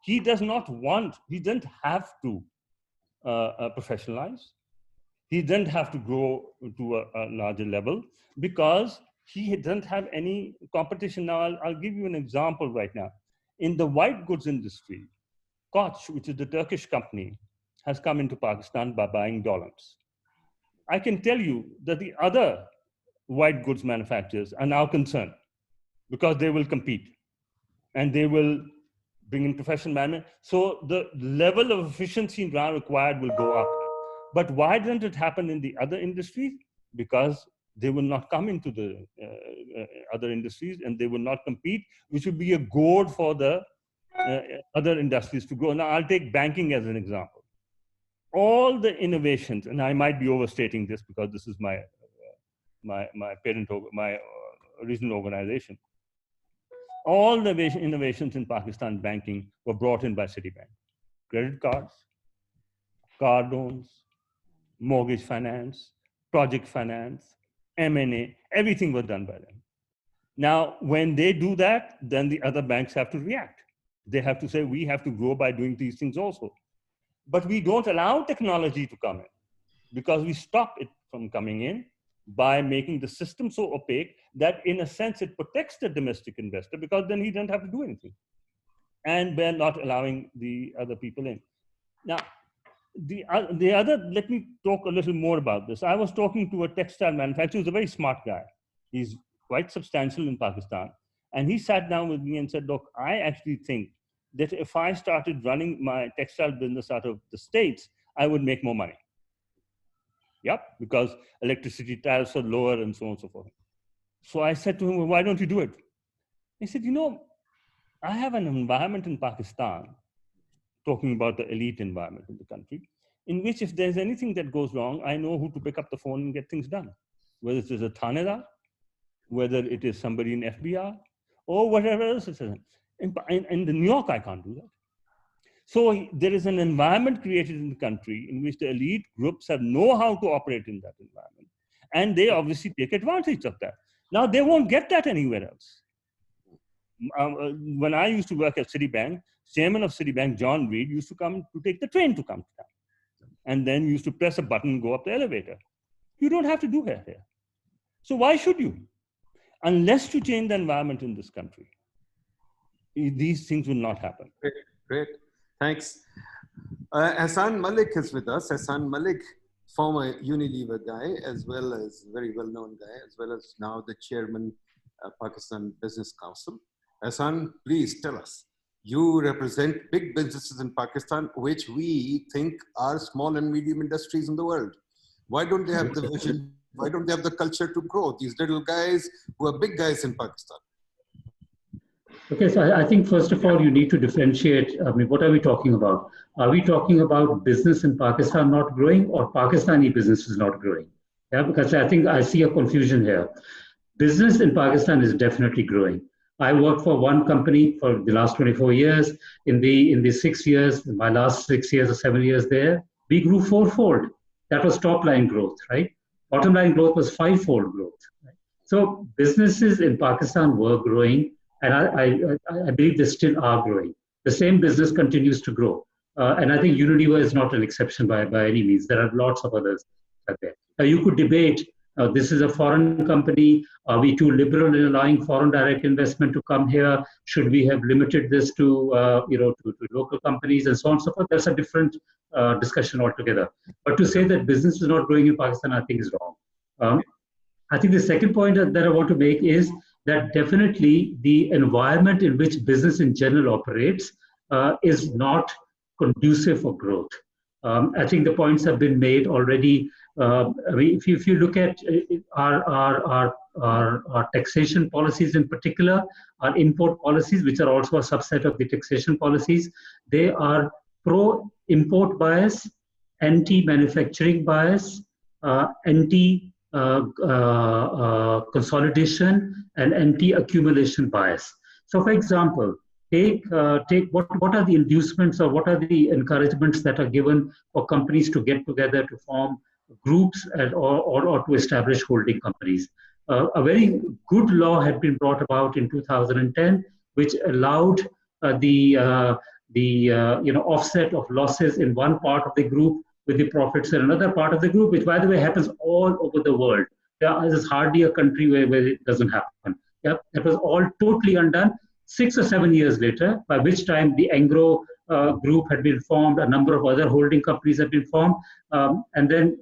He does not want, he doesn't have to professionalize. He doesn't have to grow to a larger level because he doesn't have any competition. Now, I'll give you an example right now. In the white goods industry, Koch, which is the Turkish company, has come into Pakistan by buying dollars. I can tell you that the other white goods manufacturers are now concerned because they will compete and they will bring in professional management. So the level of efficiency now required will go up. But why doesn't it happen in the other industries? Because they will not come into the other industries and they will not compete, which would be a goad for the other industries to grow. Now, I'll take banking as an example. All the innovations, and I might be overstating this because this is my regional organization. All the innovations in Pakistan banking were brought in by Citibank. Credit cards, car loans, mortgage finance, project finance, M&A, everything was done by them. Now, when they do that, then the other banks have to react. They have to say, we have to grow by doing these things also. But we don't allow technology to come in because we stop it from coming in by making the system so opaque that in a sense it protects the domestic investor because then he doesn't have to do anything. And we're not allowing the other people in. Now, the other, let me talk a little more about this. I was talking to a textile manufacturer who's a very smart guy. He's quite substantial in Pakistan. And he sat down with me and said, look, I actually think that if I started running my textile business out of the States, I would make more money. Yep, because electricity tariffs are lower and so on and so forth. So I said to him, well, why don't you do it? He said, you know, I have an environment in Pakistan, talking about the elite environment in the country, in which if there's anything that goes wrong, I know who to pick up the phone and get things done. Whether it is a Thanedar, whether it is somebody in FBI, or whatever else it is. In New York, I can't do that. So there is an environment created in the country in which the elite groups know how to operate in that environment. And they obviously take advantage of that. Now, they won't get that anywhere else. When I used to work at Citibank, chairman of Citibank, John Reed, used to come to take the train to come to town. And then used to press a button and go up the elevator. You don't have to do that here. So why should you? Unless you change the environment in this country, these things will not happen. Great, great. Thanks. Hassan Malik is with us. Hassan Malik, former Unilever guy, as well as very well-known guy, as well as now the chairman of Pakistan Business Council. Hassan, please tell us. You represent big businesses in Pakistan, which we think are small and medium industries in the world. Why don't they have the vision? Why don't they have the culture to grow? These little guys who are big guys in Pakistan. Okay, so I think first of all, you need to differentiate. I mean, what are we talking about? Are we talking about business in Pakistan not growing or Pakistani business is not growing? Yeah, because I think I see a confusion here. Business in Pakistan is definitely growing. I worked for one company for the last 24 years. In the 6 years, my last 6 years or 7 years there, we grew fourfold. That was top line growth, right? Bottom line growth was fivefold growth. Right? So businesses in Pakistan were growing, and I believe they still are growing. The same business continues to grow. And I think Unilever is not an exception by any means. There are lots of others out there. You could debate, this is a foreign company. Are we too liberal in allowing foreign direct investment to come here? Should we have limited this to, to local companies and so on and so forth? That's a different discussion altogether. But to say that business is not growing in Pakistan, I think is wrong. I think the second point that I want to make is that definitely the environment in which business in general operates is not conducive for growth. I think the points have been made already. If you look at our taxation policies in particular, our import policies, which are also a subset of the taxation policies, they are pro-import bias, anti-manufacturing bias, anti-consolidation, and anti-accumulation bias. So, for example, take what are the inducements or what are the encouragements that are given for companies to get together to form groups or to establish holding companies. A very good law had been brought about in 2010, which allowed the offset of losses in one part of the group with the profits in another part of the group, which, by the way, happens all over the world. There is hardly a country where it doesn't happen. Yep, it was all totally undone 6 or 7 years later, by which time the Angro group had been formed, a number of other holding companies had been formed, and then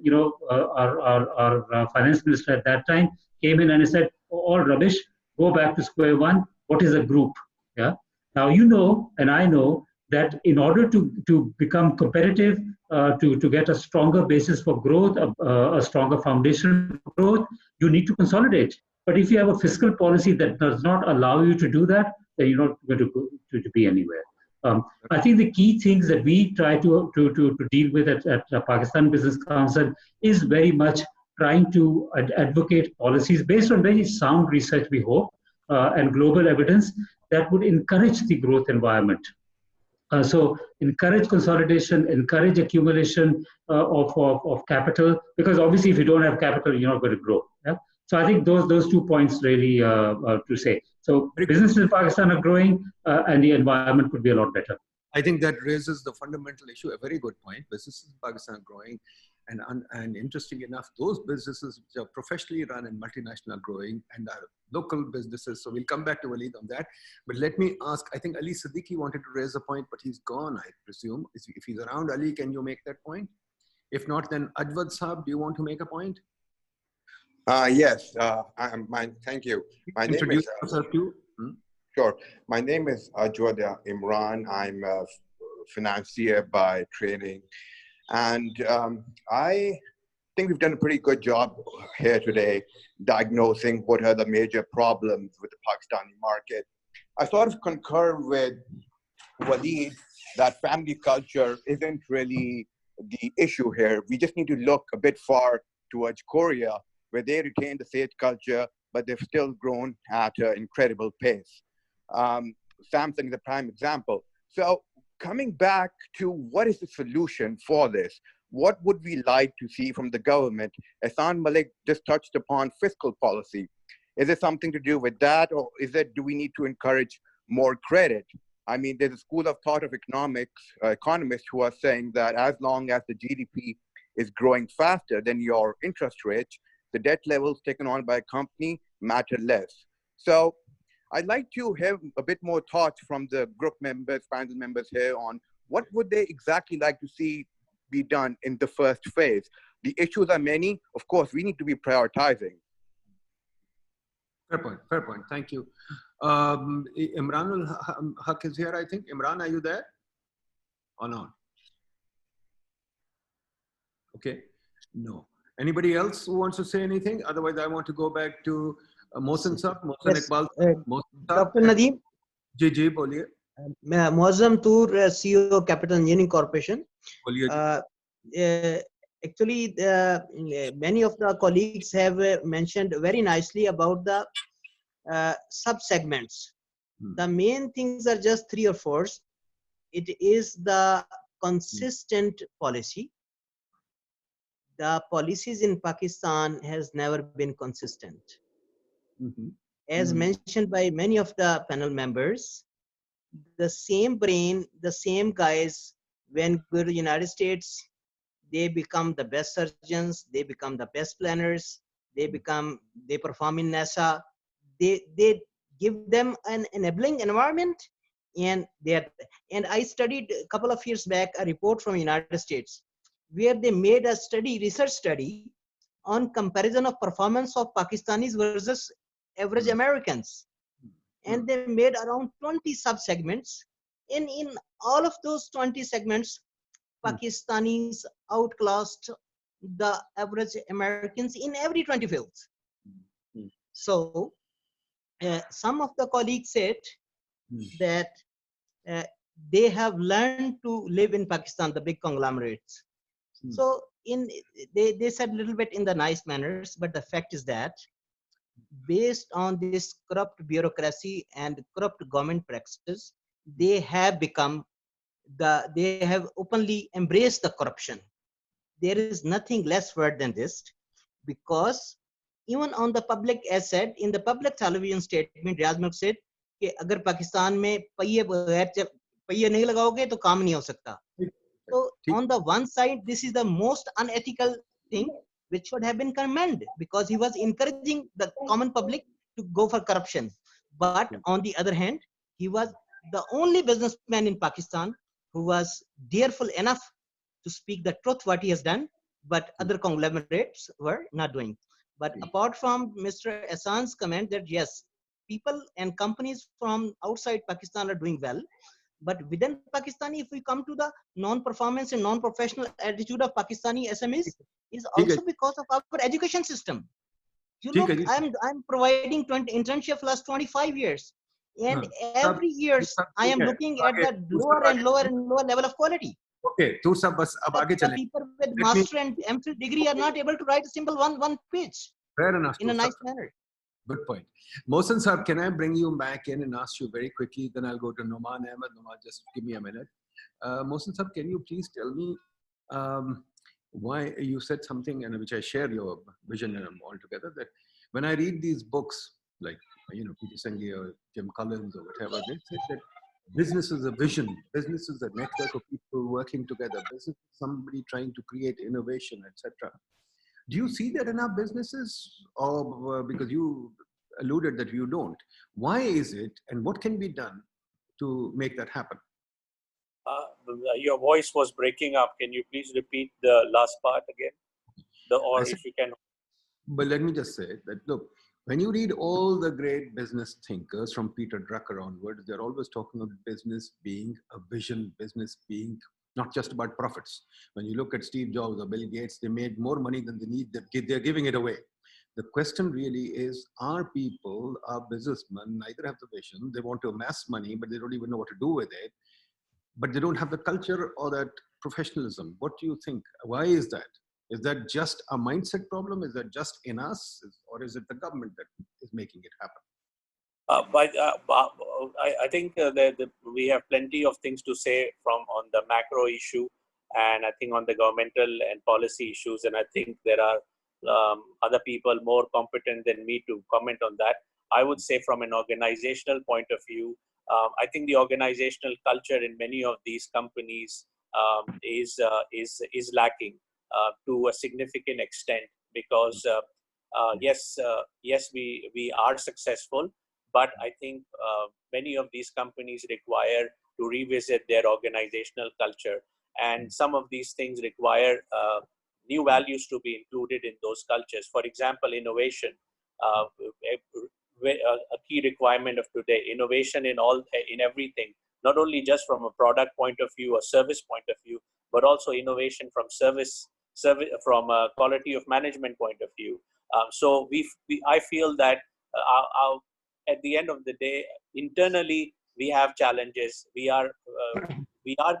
our finance minister at that time came in and he said, all rubbish, go back to square one. What is a group? Yeah. Now you know, and I know, that in order to become competitive, to get a stronger basis for growth, a stronger foundation for growth, you need to consolidate. But if you have a fiscal policy that does not allow you to do that, then you're not going to be anywhere. I think the key things that we try to deal with at the Pakistan Business Council is very much trying to advocate policies based on very sound research, we hope, and global evidence that would encourage the growth environment. So encourage consolidation, encourage accumulation of capital, because obviously if you don't have capital, you're not going to grow. Yeah? So I think those 2 points really to say. So businesses in Pakistan are growing and the environment could be a lot better. I think that raises the fundamental issue, a very good point. Businesses in Pakistan are growing, and interesting enough, those businesses which are professionally run and multinational are growing, and are local businesses. So we'll come back to Waleed on that. But let me ask, I think Ali Siddiqui wanted to raise a point, but he's gone, I presume. If he's around, Ali, can you make that point? If not, then Adwad Saab, do you want to make a point? Yes, thank you. My name is, Sure. My name is Ajwada Imran. I'm a financier by training. And I think we've done a pretty good job here today diagnosing what are the major problems with the Pakistani market. I sort of concur with Waleed that family culture isn't really the issue here. We just need to look a bit far towards Korea, where they retain the state culture, but they've still grown at an incredible pace. Samsung is a prime example. So coming back to what is the solution for this? What would we like to see from the government? Ehsan Malik just touched upon fiscal policy. Is it something to do with that, or do we need to encourage more credit? I mean, there's a school of thought of economists who are saying that as long as the GDP is growing faster than your interest rates, the debt levels taken on by a company matter less. So I'd like to have a bit more thoughts from the group members, panel members here on what would they exactly like to see be done in the first phase. The issues are many. Of course, we need to be prioritizing. Fair point. Thank you. Imran Haq is here, I think. Imran, are you there or not? Okay, no. Anybody else who wants to say anything? Otherwise, I want to go back to Mohsen Saab, Mohsen Iqbal. Dr. Nadeem. जी बोलिए. Muazzam Toor, CEO Capital Engineering Corporation. Actually, many of the colleagues have mentioned very nicely about the sub-segments. The main things are just 3 or 4. It is the consistent policy. The policies in Pakistan has never been consistent. As mentioned by many of the panel members, the same brain, the same guys When go to United States, they become the best surgeons, they become the best planners, they perform in NASA, they give them an enabling environment, and I studied a couple of years back a report from United States where they made a research study on comparison of performance of Pakistanis versus average Americans. And they made around 20 sub-segments. In all of those 20 segments, Pakistanis outclassed the average Americans in every 20 fields. So some of the colleagues said that they have learned to live in Pakistan, the big conglomerates. So they said a little bit in the nice manners, but the fact is that based on this corrupt bureaucracy and corrupt government practices, they have they have openly embraced the corruption. There is nothing less word than this, because even on the public, as said in the public television statement, Riaz Mulk said कि अगर पाकिस्तान में पहिए नहीं लगाओगे तो काम नहीं हो सकता. So on the one side, this is the most unethical thing which should have been commended, because he was encouraging the common public to go for corruption. But on the other hand, he was the only businessman in Pakistan who was dareful enough to speak the truth what he has done, but other conglomerates were not doing. But apart from Mr. Ahsan's comment that yes, people and companies from outside Pakistan are doing well, but within Pakistani, if we come to the non-performance and non-professional attitude of Pakistani SMEs, is also because of our education system. You look, I'm providing internship for last 25 years, and every year I am looking at the lower and lower and lower level of quality. Okay, the people with master and MPhil degree are not able to write a simple one page. Fair enough. In a nice manner. Good point. Mohsen Saab, can I bring you back in and ask you very quickly? Then I'll go to Noman Ahmed. Noman, just give me a minute. Mohsen Saab, can you please tell me why you said something, and which I share your vision and altogether, that when I read these books, like Peter Senge or Jim Collins or whatever, they say that business is a vision, business is a network of people working together, business is somebody trying to create innovation, etc. Do you see that in our businesses, or because you alluded that you don't? Why is it, and what can be done to make that happen? Your voice was breaking up. Can you please repeat the last part again? If you can. But let me just say that, look, when you read all the great business thinkers from Peter Drucker onwards, they're always talking about business being a vision, business being not just about profits. When you look at Steve Jobs or Bill Gates, they made more money than they need, they're giving it away. The question really is, our people, our businessmen, neither have the vision, they want to amass money, but they don't even know what to do with it. But they don't have the culture or that professionalism. What do you think? Why is that? Is that just a mindset problem? Is that just in us? Or is it the government that is making it happen? I think that we have plenty of things to say on the macro issue, and I think on the governmental and policy issues, and I think there are other people more competent than me to comment on that. I would say from an organizational point of view, I think the organizational culture in many of these companies is lacking to a significant extent, because yes, we are successful, but I think many of these companies require to revisit their organizational culture, and some of these things require new values to be included in those cultures. For example, innovation, a key requirement of today. Innovation in everything, not only just from a product point of view or service point of view, but also innovation from service from a quality of management point of view. So I feel that at the end of the day, internally we have challenges. We are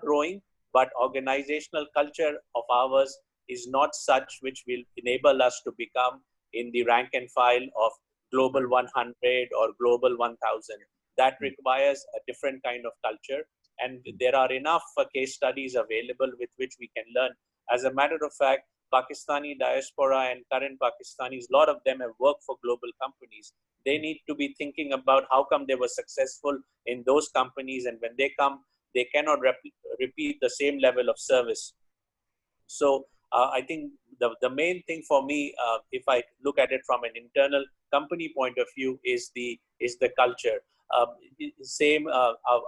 growing, but organizational culture of ours is not such which will enable us to become in the rank and file of Global 100 or Global 1000. That requires a different kind of culture, and there are enough case studies available with which we can learn. As a matter of fact, Pakistani diaspora and current Pakistanis, a lot of them have worked for global companies. They need to be thinking about how come they were successful in those companies, and when they come, they cannot repeat the same level of service. So I think the main thing for me, if I look at it from an internal company point of view, is the culture. Same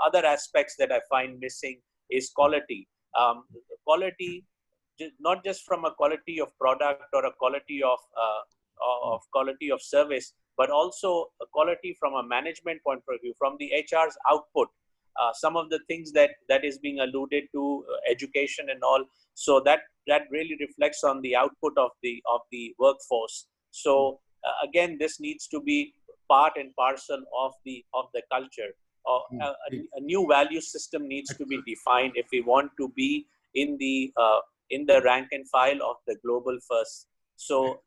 other aspects that I find missing is quality. Quality, not just from a quality of product or a quality of quality of service, but also a quality from a management point of view, from the HR's output. Some of the things that is being alluded to, education and all, so that really reflects on the output of the workforce. So again, this needs to be part and parcel of the culture. A new value system needs to be defined if we want to be in the rank and file of the global first. So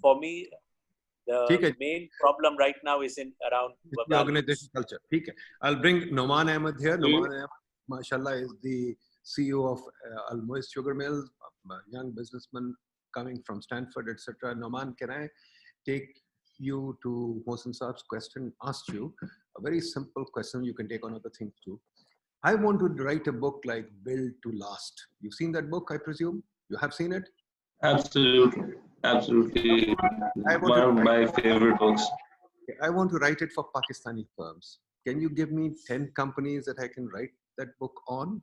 for me, the main problem right now is around the organization culture. I'll bring Noman Ahmed here. Noman Ahmed, mashallah, is the CEO of Al Moist Sugar Mills, a young businessman coming from Stanford, etc. Noman, can I take you to Mohsen Saab's question? Asked you a very simple question. You can take on other things too. I want to write a book like Build to Last. You've seen that book, I presume? You have seen it? Absolutely. Absolutely. One of my favorite books. I want to write it for Pakistani firms. Can you give me 10 companies that I can write that book on?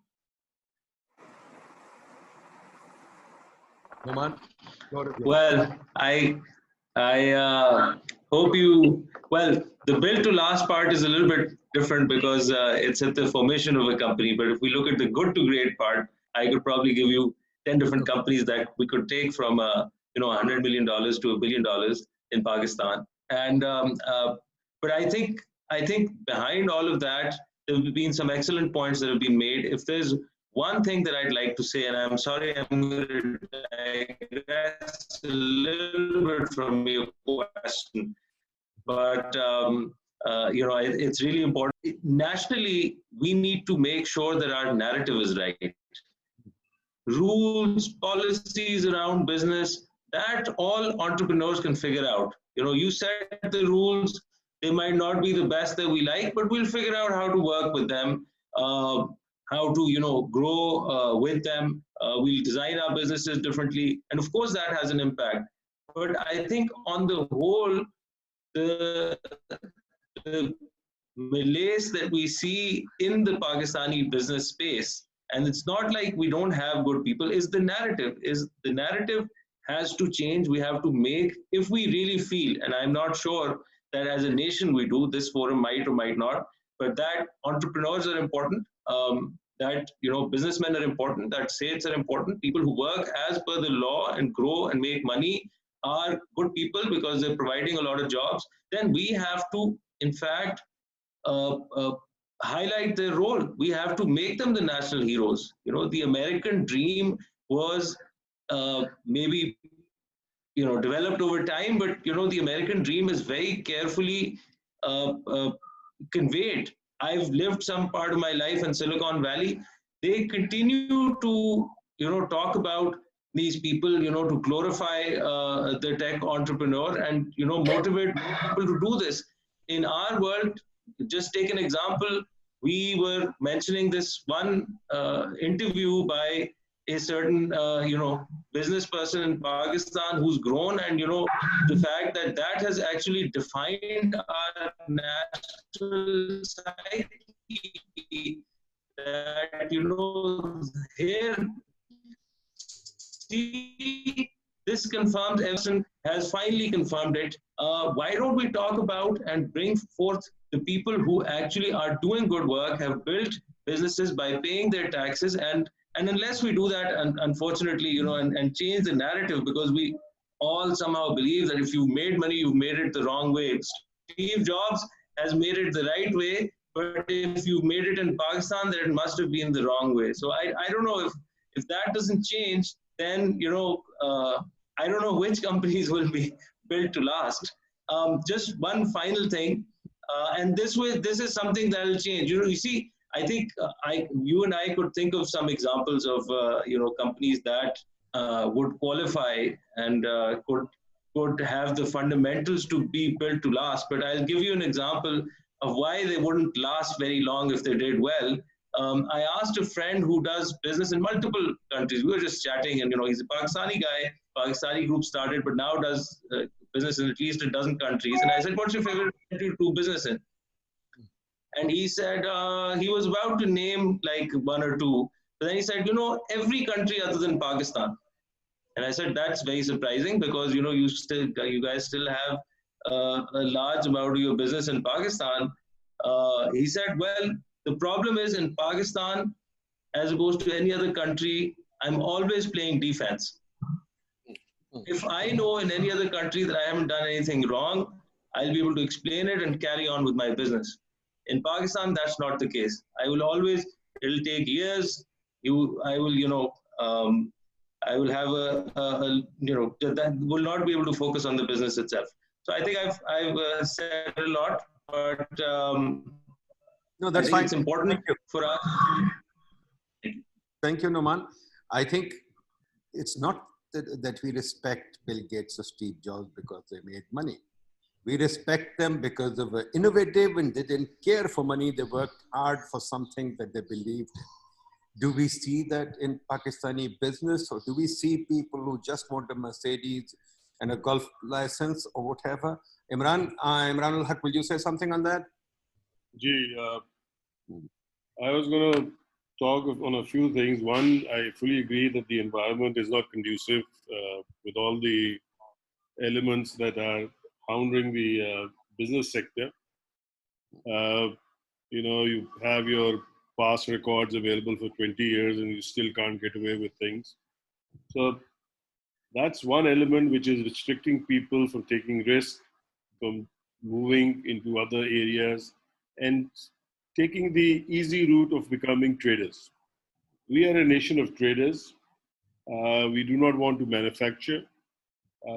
Noman? Well, I hope you, well, the build to last part is a little bit different because it's at the formation of a company. But if we look at the good to great part, I could probably give you 10 different companies that we could take from $100 million to $1 billion in Pakistan. And but I think behind all of that, there have been some excellent points that have been made. If there's one thing that I'd like to say, and I'm sorry, I'm going to digress a little bit from your question, but it's really important. Nationally, we need to make sure that our narrative is right. Rules, policies around business, that all entrepreneurs can figure out. You set the rules, they might not be the best that we like, but we'll figure out how to work with them, how to grow with them. We'll design our businesses differently, and of course that has an impact. But I think on the whole, the malaise that we see in the Pakistani business space, and it's not like we don't have good people, is the narrative. The narrative has to change. We have to make, if we really feel, and I'm not sure that as a nation we do, this forum might or might not, but that entrepreneurs are important, that businessmen are important, that states are important, people who work as per the law and grow and make money are good people because they're providing a lot of jobs, then we have to, in fact, highlight their role. We have to make them the national heroes. The American dream was maybe developed over time, but the American dream is very carefully conveyed. I've lived some part of my life in Silicon Valley. They continue to talk about these people, to glorify the tech entrepreneur and motivate people to do this. In our world, just take an example. We were mentioning this one interview by a certain business person in Pakistan who's grown, and the fact that has actually defined our national psyche, that here, see, this confirms, Everson has finally confirmed it. Why don't we talk about and bring forth the people who actually are doing good work, have built businesses by paying their taxes, and unless we do that, unfortunately, and change the narrative, because we all somehow believe that if you've made money, you've made it the wrong way. Steve Jobs has made it the right way, but if you made it in Pakistan, then it must have been the wrong way. So I don't know if that doesn't change, then I don't know which companies will be built to last. Just one final thing, and this is something that will change. You see, I think you and I could think of some examples of companies that would qualify and could have the fundamentals to be built to last. But I'll give you an example of why they wouldn't last very long if they did well. I asked a friend who does business in multiple countries. We were just chatting, and he's a Pakistani guy. Pakistani group started, but now does business in at least a dozen countries. And I said, "What's your favorite country to do business in?" And he said he was about to name like one or two, but then he said, every country other than Pakistan. And I said, that's very surprising because you guys still have a large amount of your business in Pakistan. He said, well, the problem is in Pakistan, as opposed to any other country, I'm always playing defense. If I know in any other country that I haven't done anything wrong, I'll be able to explain it and carry on with my business. In Pakistan, that's not the case. I will always, it'll take years. I will have that will not be able to focus on the business itself. So I think I've said a lot, but no, that's fine. It's important for us. Thank you, Noman. I think it's not that we respect Bill Gates or Steve Jobs because they made money. We respect them because they were innovative and they didn't care for money. They worked hard for something that they believed in. Do we see that in Pakistani business, or do we see people who just want a Mercedes and a golf license or whatever? Imran al-Haq, will you say something on that? I was going to talk on a few things. One, I fully agree that the environment is not conducive with all the elements that are hounding the business sector. You have your past records available for 20 years and you still can't get away with things. So that's one element which is restricting people from taking risks, from moving into other areas and taking the easy route of becoming traders. We are a nation of traders. We do not want to manufacture.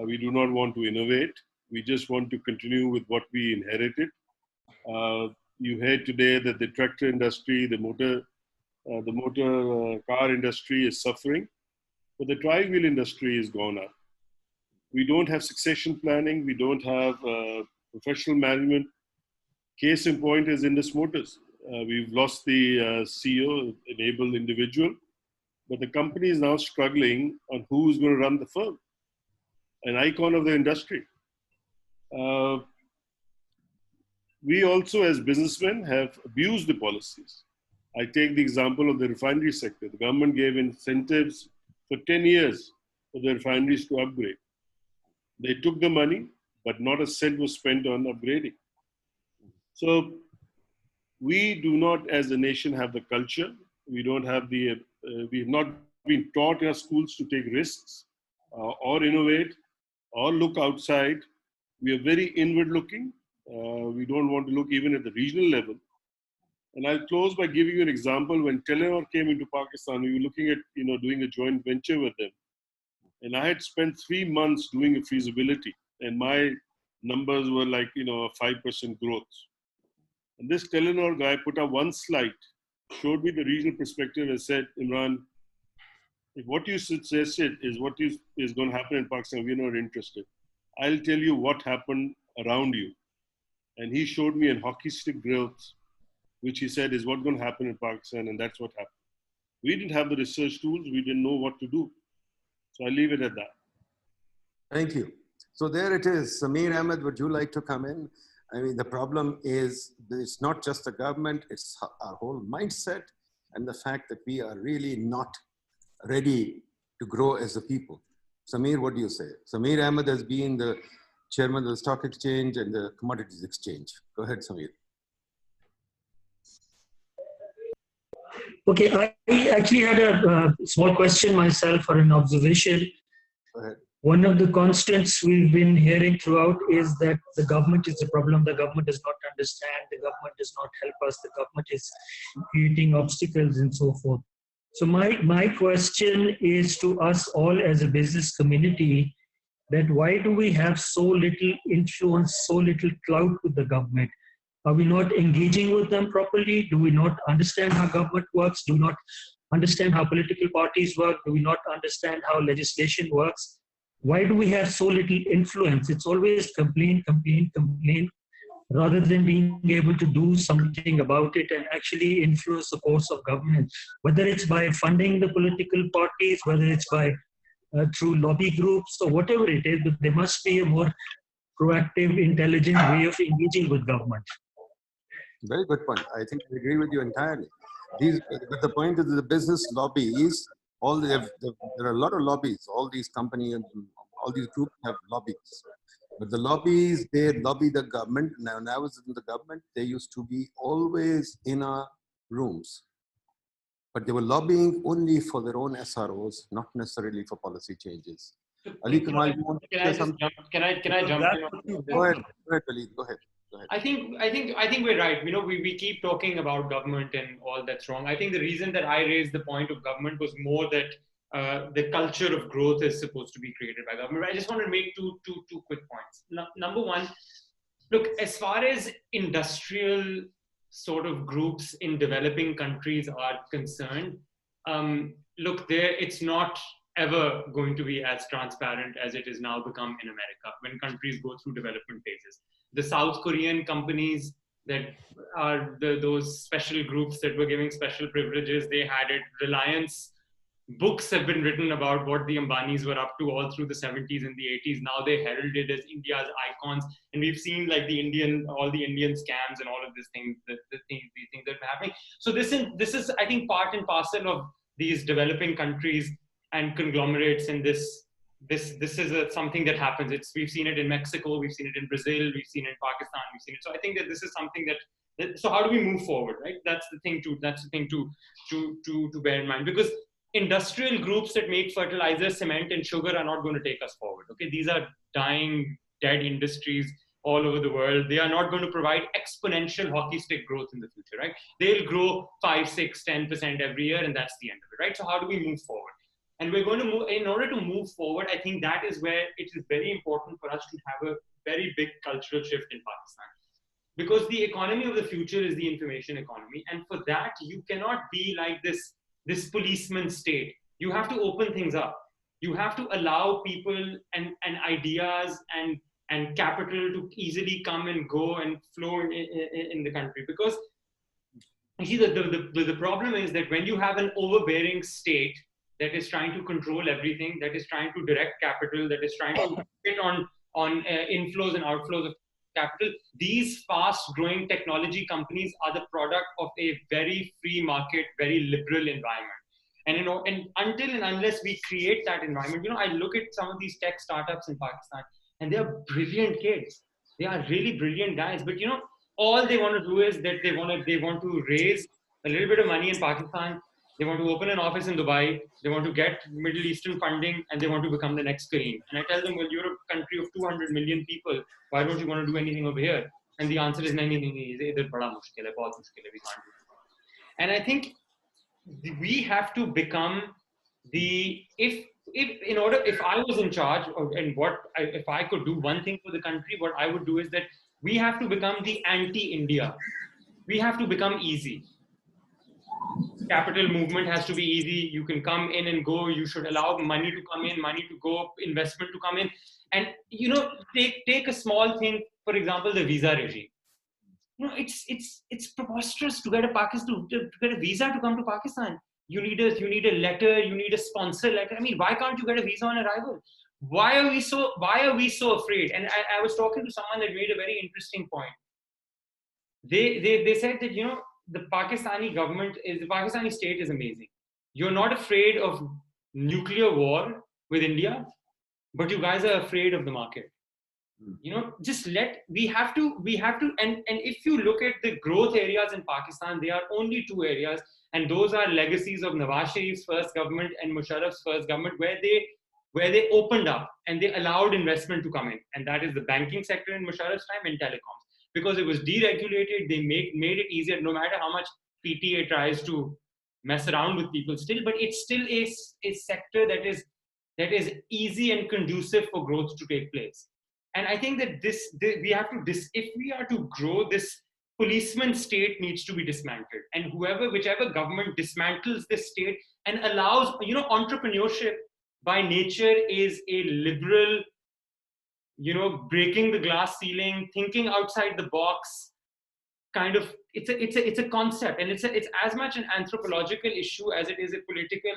We do not want to innovate. We just want to continue with what we inherited. You heard today that the tractor industry, the motor car industry is suffering, but the tri-wheel industry is gone up. We don't have succession planning. We don't have professional management. Case in point is Indus Motors. We've lost the CEO, enabled individual, but the company is now struggling on who's going to run the firm, an icon of the industry. We also, as businessmen, have abused the policies. I take the example of the refinery sector. The government gave incentives for 10 years for the refineries to upgrade. They took the money, but not a cent was spent on upgrading. So we do not, as a nation, have the culture. We don't have we have not been taught in our schools to take risks or innovate or look outside. We are very inward looking. We don't want to look even at the regional level. And I'll close by giving you an example. When Telenor came into Pakistan, we were looking at doing a joint venture with them. And I had spent 3 months doing a feasibility, and my numbers were like a 5% growth. And this Telenor guy put up one slide, showed me the regional perspective, and said, Imran, if what you suggested is what is going to happen in Pakistan, we're not interested. I'll tell you what happened around you. And he showed me a hockey stick growth, which he said is what's going to happen in Pakistan, and that's what happened. We didn't have the research tools. We didn't know what to do. So I leave it at that. Thank you. So there it is. Samir Ahmed, would you like to come in? I mean, the problem is it's not just the government, it's our whole mindset and the fact that we are really not ready to grow as a people. Samir, what do you say? Samir Ahmed has been the chairman of the stock exchange and the commodities exchange. Go ahead, Samir. Okay, I actually had a small question myself or an observation. Go ahead. One of the constants we've been hearing throughout is that the government is the problem. The government does not understand. The government does not help us. The government is creating obstacles and so forth. So my question is to us all as a business community, that why do we have so little influence, so little clout with the government? Are we not engaging with them properly? Do we not understand how government works? Do we not understand how political parties work? Do we not understand how legislation works? Why do we have so little influence? It's always complain, complain, complain. rather than being able to do something about it and actually influence the course of government, whether it's by funding the political parties, whether it's by through lobby groups or whatever it is, but there must be a more proactive, intelligent way of engaging with government. Very good point. I think I agree with you entirely. But the point is the business lobbies, there are a lot of lobbies. All these companies, all these groups have lobbies. But the lobbies, they lobby the government. Now, when I was in the government, they used to be always in our rooms. But they were lobbying only for their own SROs, not necessarily for policy changes. Ali Kamal, you want to say something? Can I jump in? Go ahead, Ali, go ahead. I think we're right. You know, we keep talking about government and all that's wrong. I think the reason that I raised the point of government was more that the culture of growth is supposed to be created by government. I just want to make two quick points. Number one, look, as far as industrial sort of groups in developing countries are concerned, look, it's not ever going to be as transparent as it is now become in America when countries go through development phases. The South Korean companies that are those special groups that were giving special privileges, they had it. Reliance, books have been written about what the Ambanis were up to all through the 70s and the 80s. Now they're heralded as India's icons. And we've seen like all the Indian scams and all of these things, these things that are happening. So this is, I think, part and parcel of these developing countries and conglomerates, and this is something that happens. We've seen it in Mexico, we've seen it in Brazil, we've seen it in Pakistan, we've seen it. So I think that this is something that so how do we move forward, right? That's the thing to bear in mind, because industrial groups that make fertilizer, cement, and sugar are not going to take us forward. Okay, these are dying, dead industries all over the world. They are not going to provide exponential hockey stick growth in the future, right? They'll grow 5, 6, 10% every year, and that's the end of it, right? So how do we move forward? And we're going to move, in order to move forward, I think that is where it is very important for us to have a very big cultural shift in Pakistan. Because the economy of the future is the information economy. And for that, you cannot be like this policeman state. You have to open things up. You have to allow people and ideas and capital to easily come and go and flow in the country. Because you see, the problem is that when you have an overbearing state that is trying to control everything, that is trying to direct capital, that is trying to sit on inflows and outflows of capital, these fast-growing technology companies are the product of a very free market, very liberal environment. And and until and unless we create that environment, I look at some of these tech startups in Pakistan, and they are brilliant kids. They are really brilliant guys. But all they want to do is that they want to raise a little bit of money in Pakistan. They want to open an office in Dubai. They want to get Middle Eastern funding, and they want to become the next Kareem. And I tell them, well, you're a country of 200 million people. Why don't you want to do anything over here? And the answer is, nahi, idhar bada mushkil hai, bahut mushkil hai, we can't do it. And I think we have to become if I was in charge, if I could do one thing for the country, what I would do is that we have to become the anti-India. We have to become easy. Capital movement has to be easy. You can come in and go. You should allow money to come in, money to go, investment to come in. And take a small thing, for example, the visa regime. It's preposterous to get a visa to come to Pakistan. You need a letter, you need a sponsor letter. I mean, why can't you get a visa on arrival? Why are we so afraid? And I was talking to someone that made a very interesting point. They said that the Pakistani state is amazing. You're not afraid of nuclear war with India, but you guys are afraid of the market. We have to, and if you look at the growth areas in Pakistan, there are only 2 areas, and those are legacies of Nawaz Sharif's first government and Musharraf's first government, where they opened up and they allowed investment to come in, and that is the banking sector in Musharraf's time and telecoms. Because it was deregulated, they made it easier, no matter how much PTA tries to mess around with people still, but it's still a sector that is easy and conducive for growth to take place. And I think that if we are to grow, this policeman state needs to be dismantled. And whichever government dismantles this state and allows, entrepreneurship by nature is a liberal you know, breaking the glass ceiling, thinking outside the box, kind of, it's a concept, and it's as much an anthropological issue as it is a political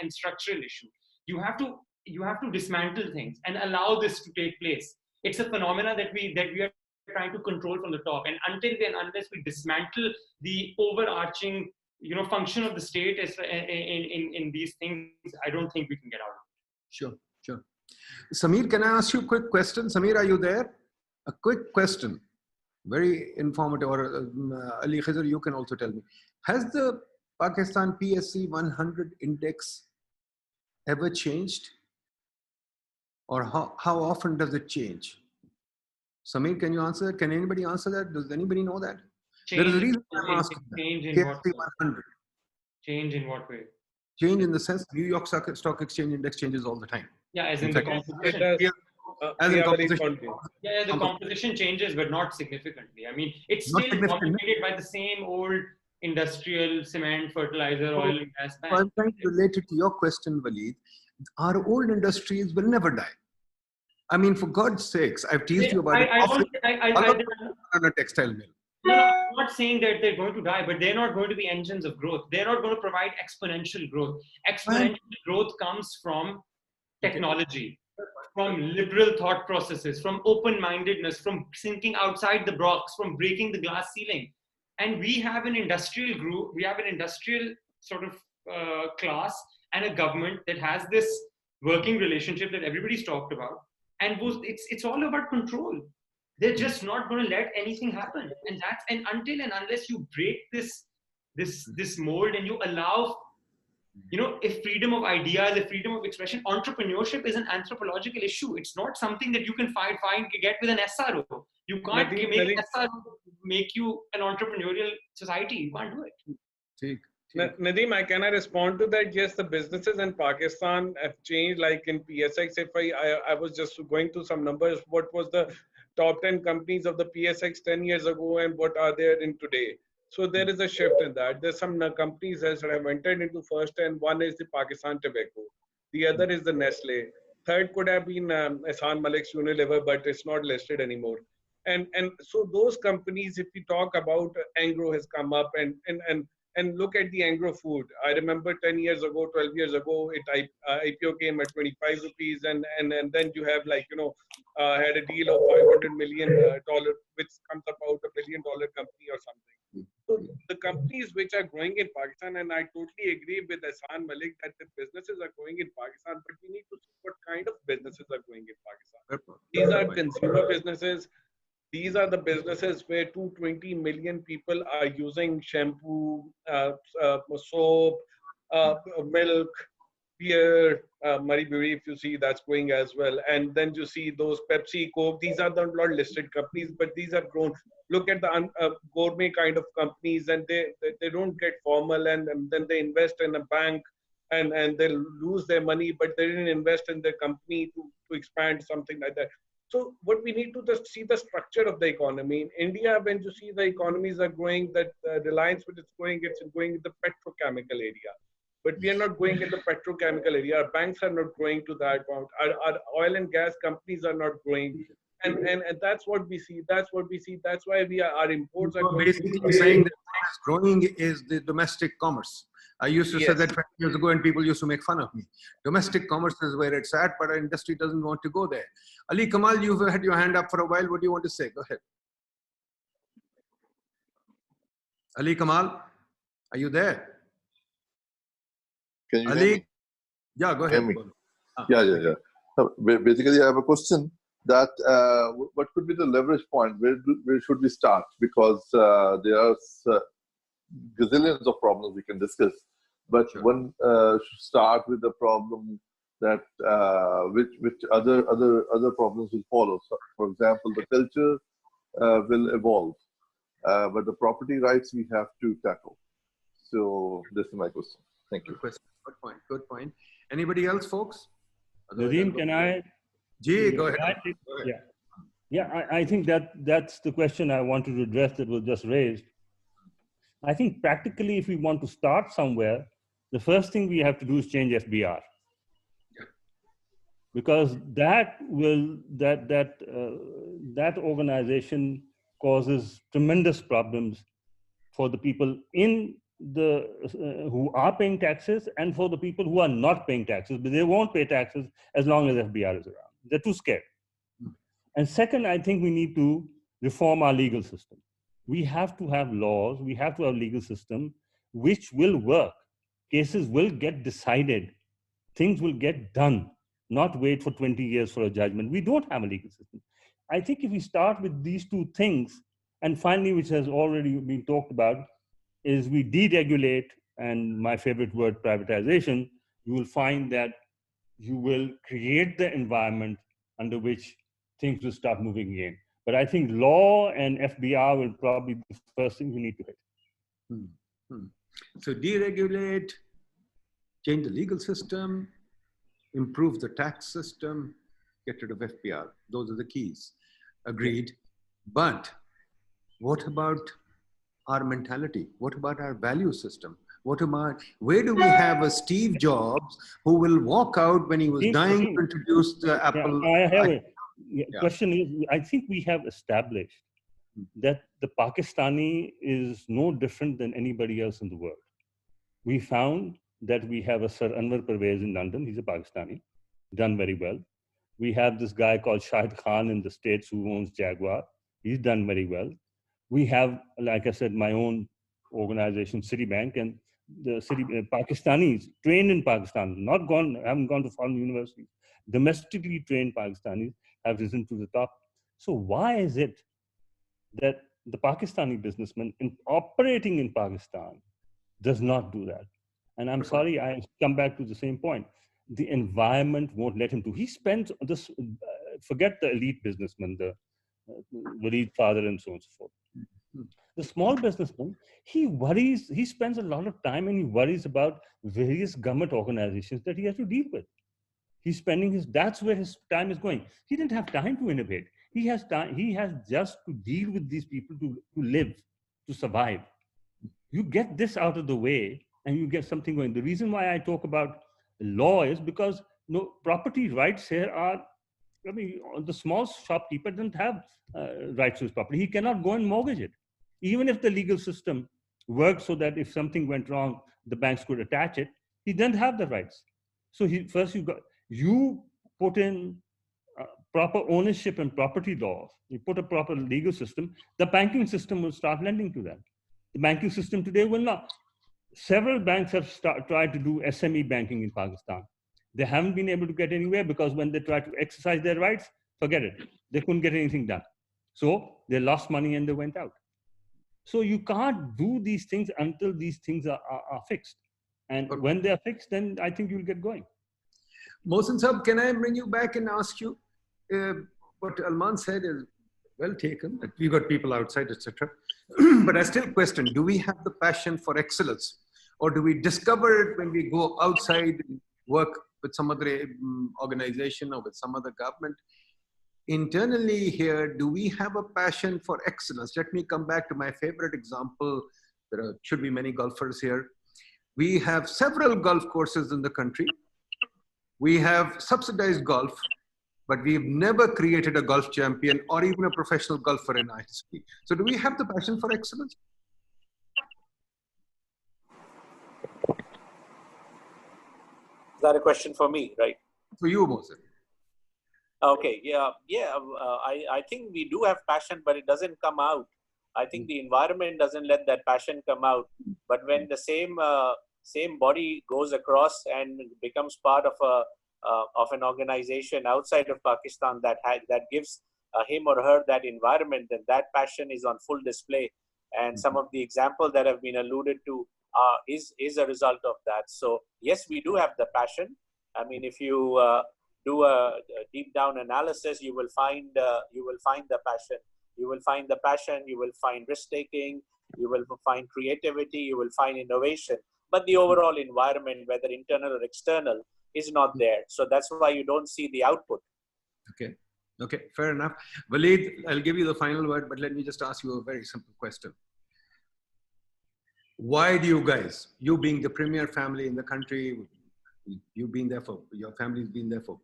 and structural issue. You have to dismantle things and allow this to take place. It's a phenomena that we are trying to control from the top, and unless we dismantle the overarching, you know, function of the state in these things, I don't think we can get out of it. Sure, sure. Samir, can I ask you a quick question? Samir, are you there? A quick question, very informative. Or Ali Khizr, you can also tell me. Has the Pakistan PSC 100 index ever changed? Or how often does it change? Samir, can you answer that? Can anybody answer that? Does anybody know that? There is a reason I'm asking that. Change in what PSC way? 100. Change in what way? Change in the sense New York Stock Exchange index changes all the time. Yeah, as in In the fact, composition. as in composition. Yeah, the composition changes, but not significantly. I mean, it's Not still significant. dominated by the same old industrial cement, fertilizer, oil, and gas. So I'm trying to relate it to your question, Waleed. Our old industries will never die. I mean, for God's sakes, I've teased you about a textile mill. No, I'm not saying that they're going to die, but they're not going to be engines of growth. They're not going to provide exponential growth. Exponential growth comes from technology, from liberal thought processes, from open-mindedness, from thinking outside the box, from breaking the glass ceiling. And we have an industrial group, we have an industrial sort of class and a government that has this working relationship that everybody's talked about. And it's all about control. They're just not going to let anything happen. And until and unless you break this mold and you allow, you know, if freedom of ideas, if freedom of expression, entrepreneurship is an anthropological issue. It's not something that you can get with an SRO. You can't make an SRO make you an entrepreneurial society. You can't do it. Nadeem, can I respond to that? Yes, the businesses in Pakistan have changed. Like in PSX, if I was just going through some numbers, what was the top 10 companies of the PSX 10 years ago and what are there in today? So there is a shift in that. There's some companies that have entered into first 10. One is the Pakistan Tobacco. The other is the Nestle. Third could have been Ehsan Malik's Unilever, but it's not listed anymore. And so those companies, if we talk about Angro has come up and look at the Angro food. I remember 10 years ago, 12 years ago, IPO came at 25 rupees and then you have like, you know, had a deal of $500 million, which comes about $1 billion company or something. So the companies which are growing in Pakistan, and I totally agree with Ehsan Malik that the businesses are growing in Pakistan, but we need to see what kind of businesses are growing in Pakistan. These are consumer businesses. These are the businesses where 220 million people are using shampoo, soap, milk, beer, Murray Brewery, if you see, that's going as well. And then you see those Pepsi, Coke, these are not listed companies, but these have grown. Look at the gourmet kind of companies, and they don't get formal, and then they invest in a bank and they lose their money, but they didn't invest in their company to expand, something like that. So what we need to just see the structure of the economy. In India, when you see the economies are growing, that Reliance, which is going, it's going in the petrochemical area. But we are not going in the petrochemical area. Our banks are not growing to that point. Our oil and gas companies are not growing. And that's what we see. That's what we see. That's why our imports are growing. Basically saying that what is growing is the domestic commerce. I used to say that 20 years ago and people used to make fun of me. Domestic commerce is where it's at, but our industry doesn't want to go there. Ali Kamal, you've had your hand up for a while. What do you want to say? Go ahead. Ali Kamal, are you there? Can you Ali? hear me? Yeah, go ahead. Yeah. So basically, I have a question that what could be the leverage point? Where should we start? Because there are gazillions of problems we can discuss. But one should start with the problem that which other problems will follow. So, for example, the culture will evolve, but the property rights we have to tackle. So this is my question. Thank you. Good point. Good point. Anybody else, folks? Nadeem, can I? Gee, go ahead. Yeah. I think that's the question I wanted to address that was just raised. I think practically, if we want to start somewhere, the first thing we have to do is change FBR. because that organization causes tremendous problems for the people in the who are paying taxes and for the people who are not paying taxes, but they won't pay taxes as long as FBR is around. They're too scared. And second, I think we need to reform our legal system. We have to have laws, we have to have a legal system which will work. Cases will get decided, things will get done, not wait for 20 years for a judgment. We don't have a legal system. I think if we start with these two things, and finally, which has already been talked about, is we deregulate, and my favorite word, privatization, you will find that you will create the environment under which things will start moving again. But I think law and FBR will probably be the first thing we need to hit. So deregulate, change the legal system, improve the tax system, get rid of FBR. Those are the keys. Agreed. But what about our mentality? What about our value system? What about, where do we have a Steve Jobs who will walk out when he was dying to introduce the Apple? Question is, I think we have established that the Pakistani is no different than anybody else in the world. We found that we have a Sir Anwar Pervez in London. He's a Pakistani, done very well. We have this guy called Shahid Khan in the States who owns Jaguar. He's done very well. We have, like I said, my own organization, Citibank, and the Pakistanis trained in Pakistan, haven't gone to foreign universities. Domestically trained Pakistanis have risen to the top. So why is it that the Pakistani businessman operating in Pakistan does not do that? And I'm sorry, I come back to the same point. The environment won't let him do. He spends this, forget the elite businessman, the elite father and so on and so forth. The small businessman, he spends a lot of time and he worries about various government organizations that he has to deal with. He's spending that's where his time is going. He didn't have time to innovate. He has just to deal with these people to live, to survive. You get this out of the way and you get something going. The reason why I talk about law is because property rights here are, I mean, the small shopkeeper doesn't have rights to his property. He cannot go and mortgage it. Even if the legal system works so that if something went wrong, the banks could attach it, he doesn't have the rights. So first you put in proper ownership and property laws, you put a proper legal system, the banking system will start lending to them. The banking system today will not. Several banks have tried to do SME banking in Pakistan. They haven't been able to get anywhere because when they try to exercise their rights, forget it. They couldn't get anything done. So they lost money and they went out. So you can't do these things until these things are fixed. And when they are fixed, then I think you'll get going. Mohsin Saab, can I bring you back and ask you, what Alman said is well taken, that we've got people outside, etc. But I still question, do we have the passion for excellence? Or do we discover it when we go outside and work with some other organization or with some other government? Internally here, do we have a passion for excellence? Let me come back to my favorite example. There should be many golfers here. We have several golf courses in the country. We have subsidized golf, but we've never created a golf champion or even a professional golfer in our history. So do we have the passion for excellence? Is that a question for me, right? For you, Mohsin. Okay, I think we do have passion, but it doesn't come out. I think the environment doesn't let that passion come out. But when the same body goes across and becomes part of an organization outside of Pakistan that gives him or her that environment, then that passion is on full display. And some of the examples that have been alluded to is a result of that. So yes, we do have the passion. I mean, if you do a deep down analysis, you will find the passion. You will find the passion. You will find risk taking. You will find creativity. You will find innovation. But the overall environment, whether internal or external, is not there. So that's why you don't see the output. Okay, fair enough. Waleed, I'll give you the final word, but let me just ask you a very simple question. Why do you guys, you being the premier family in the country, you've been there for, your family's been there for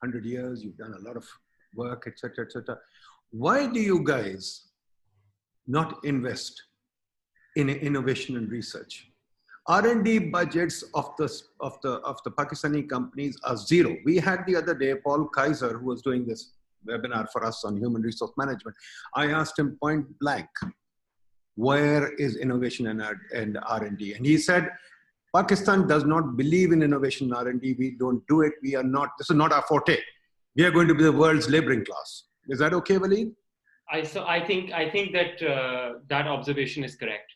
100 years, you've done a lot of work, etc., etc. Why do you guys not invest in innovation and research? R&D budgets of the Pakistani companies are zero. We had the other day Paul Kaiser, who was doing this webinar for us on human resource management. I asked him point blank, where is innovation and R&D? And he said, Pakistan does not believe in innovation and R&D. We don't do it. We are not, this is not our forte. We are going to be the world's laboring class. Is that okay, Waleed? I think that that observation is correct.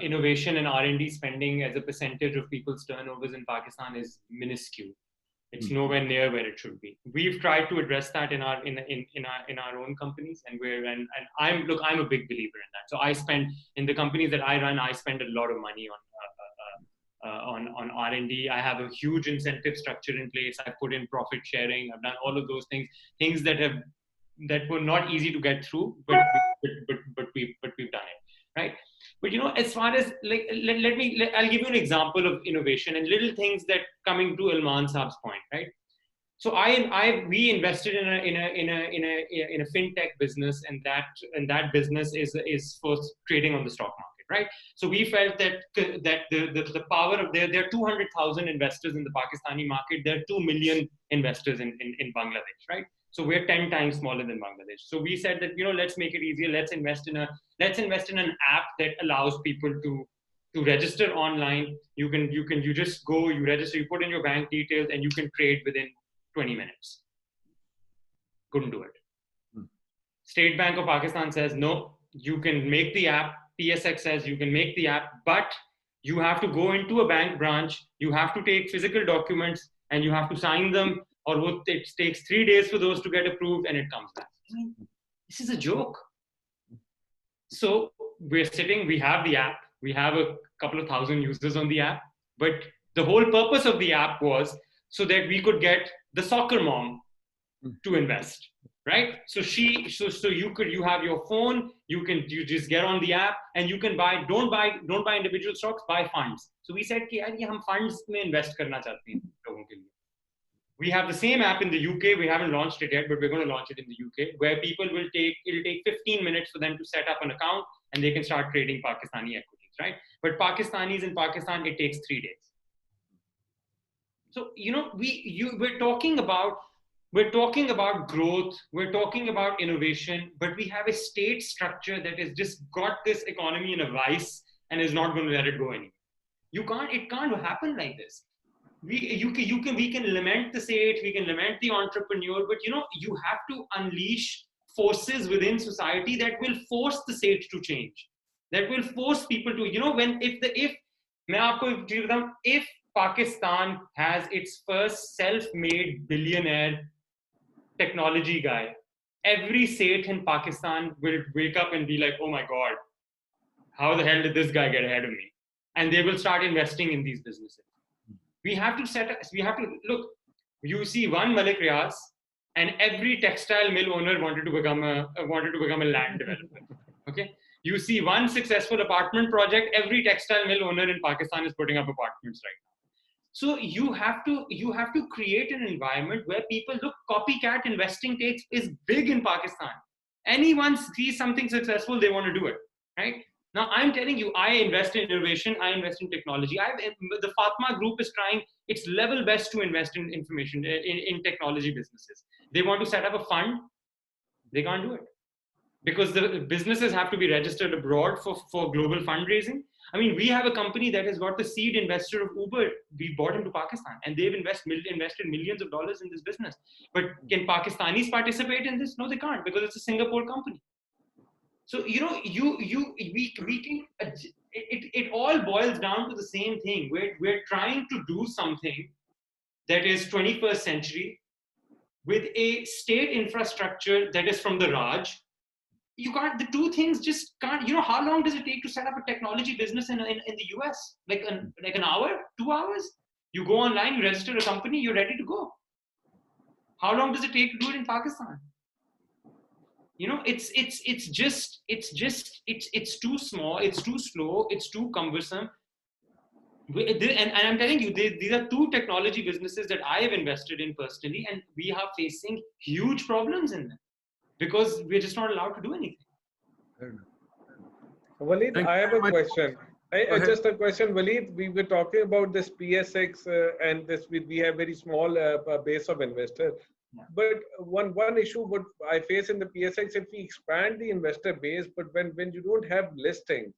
Innovation and R&D spending as a percentage of people's turnovers in Pakistan is minuscule. It's nowhere near where it should be. We've tried to address that in our own companies, and I'm a big believer in that. So I spend, in the companies that I run, I spend a lot of money on R&D. I have a huge incentive structure in place. I put in profit sharing. I've done all of those things that were not easy to get through, but we've done it, right? But as far as I'll give you an example of innovation and little things that, coming to Ilman Saab's point, right? So we invested in a fintech business, and that business is for trading on the stock market, right? So we felt that the power of there are 200,000 investors in the Pakistani market. There are 2 million investors in Bangladesh, right? So we're 10 times smaller than Bangladesh. So we said that, let's make it easier. Let's invest in an app that allows people to register online. You just go, you register, you put in your bank details, and you can trade within 20 minutes. Couldn't do it. State Bank of Pakistan says, no, you can make the app. PSX says you can make the app, but you have to go into a bank branch. You have to take physical documents and you have to sign them, or it takes 3 days for those to get approved, and it comes back. I mean, this is a joke. So we have the app. We have a couple of thousand users on the app, but the whole purpose of the app was so that we could get the soccer mom to invest, right? So you have your phone, you just get on the app and you can don't buy individual stocks, buy funds. So we said, yaar, ye hum funds mein invest karna chahte hain logon ke liye. We have the same app in the UK. We haven't launched it yet, but we're going to launch it in the UK, where it'll take 15 minutes for them to set up an account and they can start trading Pakistani equities, right? But Pakistanis in Pakistan, it takes 3 days. So, we're talking about growth, we're talking about innovation, but we have a state structure that has just got this economy in a vice and is not going to let it go anymore. It can't happen like this. We can lament the state, we can lament the entrepreneur, but you have to unleash forces within society that will force the state to change, that will force people to, if Pakistan has its first self-made billionaire technology guy, every state in Pakistan will wake up and be like, oh my God, how the hell did this guy get ahead of me? And they will start investing in these businesses. We have to look, you see one Malik Riaz, and every textile mill owner wanted to become a land developer. Okay. You see one successful apartment project, every textile mill owner in Pakistan is putting up apartments right now. So you have to create an environment where people look, copycat investing is big in Pakistan. Anyone sees something successful, they want to do it, right? Now, I'm telling you, I invest in innovation, I invest in technology. The Fatma group is trying its level best to invest in information, in technology businesses. They want to set up a fund. They can't do it because the businesses have to be registered abroad for global fundraising. I mean, we have a company that has got the seed investor of Uber. We bought him to Pakistan, and they've invested millions of dollars in this business. But can Pakistanis participate in this? No, they can't, because it's a Singapore company. So, we can, it all boils down to the same thing. We're trying to do something that is 21st century with a state infrastructure that is from the Raj. The two things just can't, how long does it take to set up a technology business in the US? Like an hour, 2 hours? You go online, you register a company, you're ready to go. How long does it take to do it in Pakistan? It's too small, it's too slow, it's too cumbersome. And I'm telling you, these are two technology businesses that I have invested in personally, and we are facing huge problems in them because we're just not allowed to do anything. Waleed, I have a question. Just a question, Waleed. We were talking about this PSX and this. We have very small base of investors. Yeah. But one issue what I face in the PSX, if we expand the investor base, but when you don't have listings,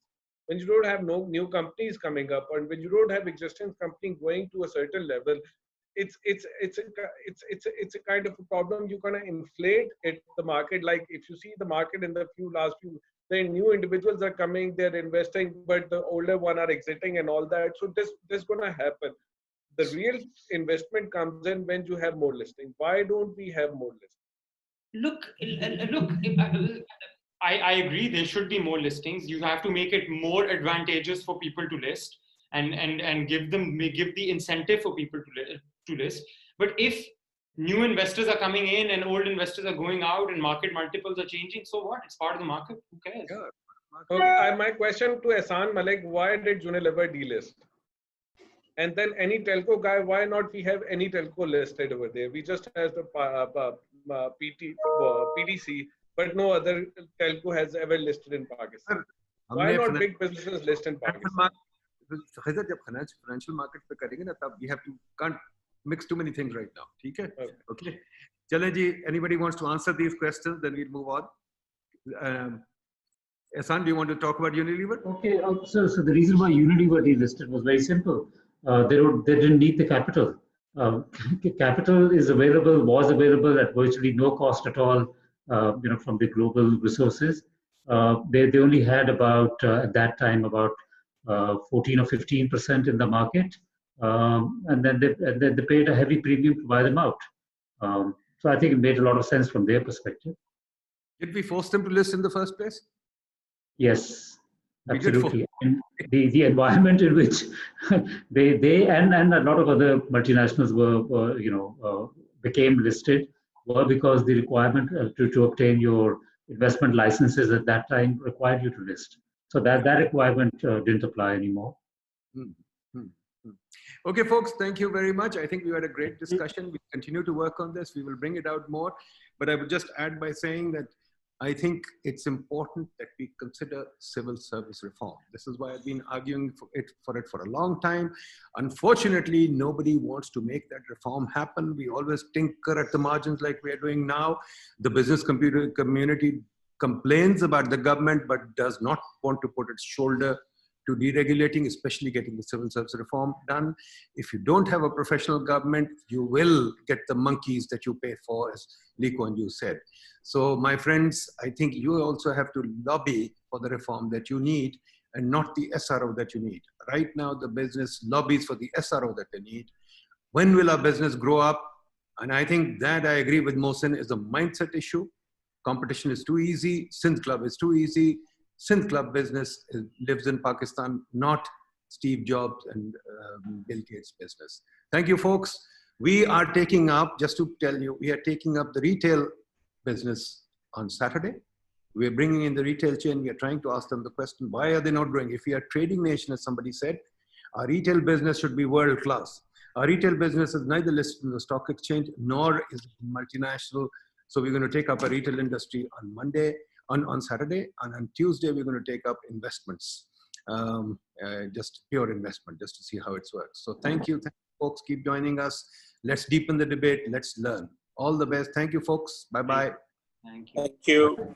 when you don't have no new companies coming up, and when you don't have existing company going to a certain level, it's a kind of a problem. You're gonna inflate the market. Like if you see the market in the last few, the new individuals are coming, they're investing, but the older one are exiting and all that. So this gonna happen. The real investment comes in when you have more listing. Why don't we have more listing? Look. I agree. There should be more listings. You have to make it more advantageous for people to list, and give the incentive for people to list. But if new investors are coming in and old investors are going out and market multiples are changing, so what? It's part of the market. Who cares? Yeah. Okay. My question to Ehsan Malik: why did Unilever delist? And then any telco guy, why not we have any telco listed over there? We just have the PDC, but no other telco has ever listed in Pakistan. Why not big businesses list in Pakistan? Financial market पे करेंगे ना तब we have to can't mix too many things right now. ठीक है? Okay. चलें जी. Anybody wants to answer these questions? Then we'll move on. Ehsan, do you want to talk about Unilever? Okay. So the reason why Unilever delisted was very simple. They didn't need the capital. Capital was available at virtually no cost at all. From the global resources. They only had about at that time about 14 or 15% in the market, and then they paid a heavy premium to buy them out. So I think it made a lot of sense from their perspective. Did we force them to list in the first place? Yes, absolutely. And the environment in which they and a lot of other multinationals were became listed were because the requirement to obtain your investment licenses at that time required you to list. So that requirement didn't apply anymore. Okay, folks, thank you very much. I think we had a great discussion. We continue to work on this. We will bring it out more. But I would just add by saying that I think it's important that we consider civil service reform. This is why I've been arguing for it for a long time. Unfortunately, nobody wants to make that reform happen. We always tinker at the margins like we are doing now. The business community complains about the government, but does not want to put its shoulder to deregulating, especially getting the civil service reform done. If you don't have a professional government, you will get the monkeys that you pay for, as Lee Kuan Yew said. So my friends, I think you also have to lobby for the reform that you need and not the SRO that you need. Right now, the business lobbies for the SRO that they need. When will our business grow up? And I think that I agree with Mohsin is a mindset issue. Competition is too easy. Synth Club is too easy. Synth Club business lives in Pakistan, not Steve Jobs and Bill Gates business. Thank you, folks. We are taking up, just to tell you, we are taking up the retail business on Saturday. We are bringing in the retail chain. We are trying to ask them the question, why are they not growing? If we are a trading nation, as somebody said, our retail business should be world class. Our retail business is neither listed in the stock exchange, nor is it multinational. So we're going to take up a retail industry on Saturday, and on Tuesday, we're going to take up investments, just pure investment, just to see how it works. So thank you, folks. Keep joining us. Let's deepen the debate. Let's learn. All the best. Thank you, folks. Bye-bye. Thank you. Thank you.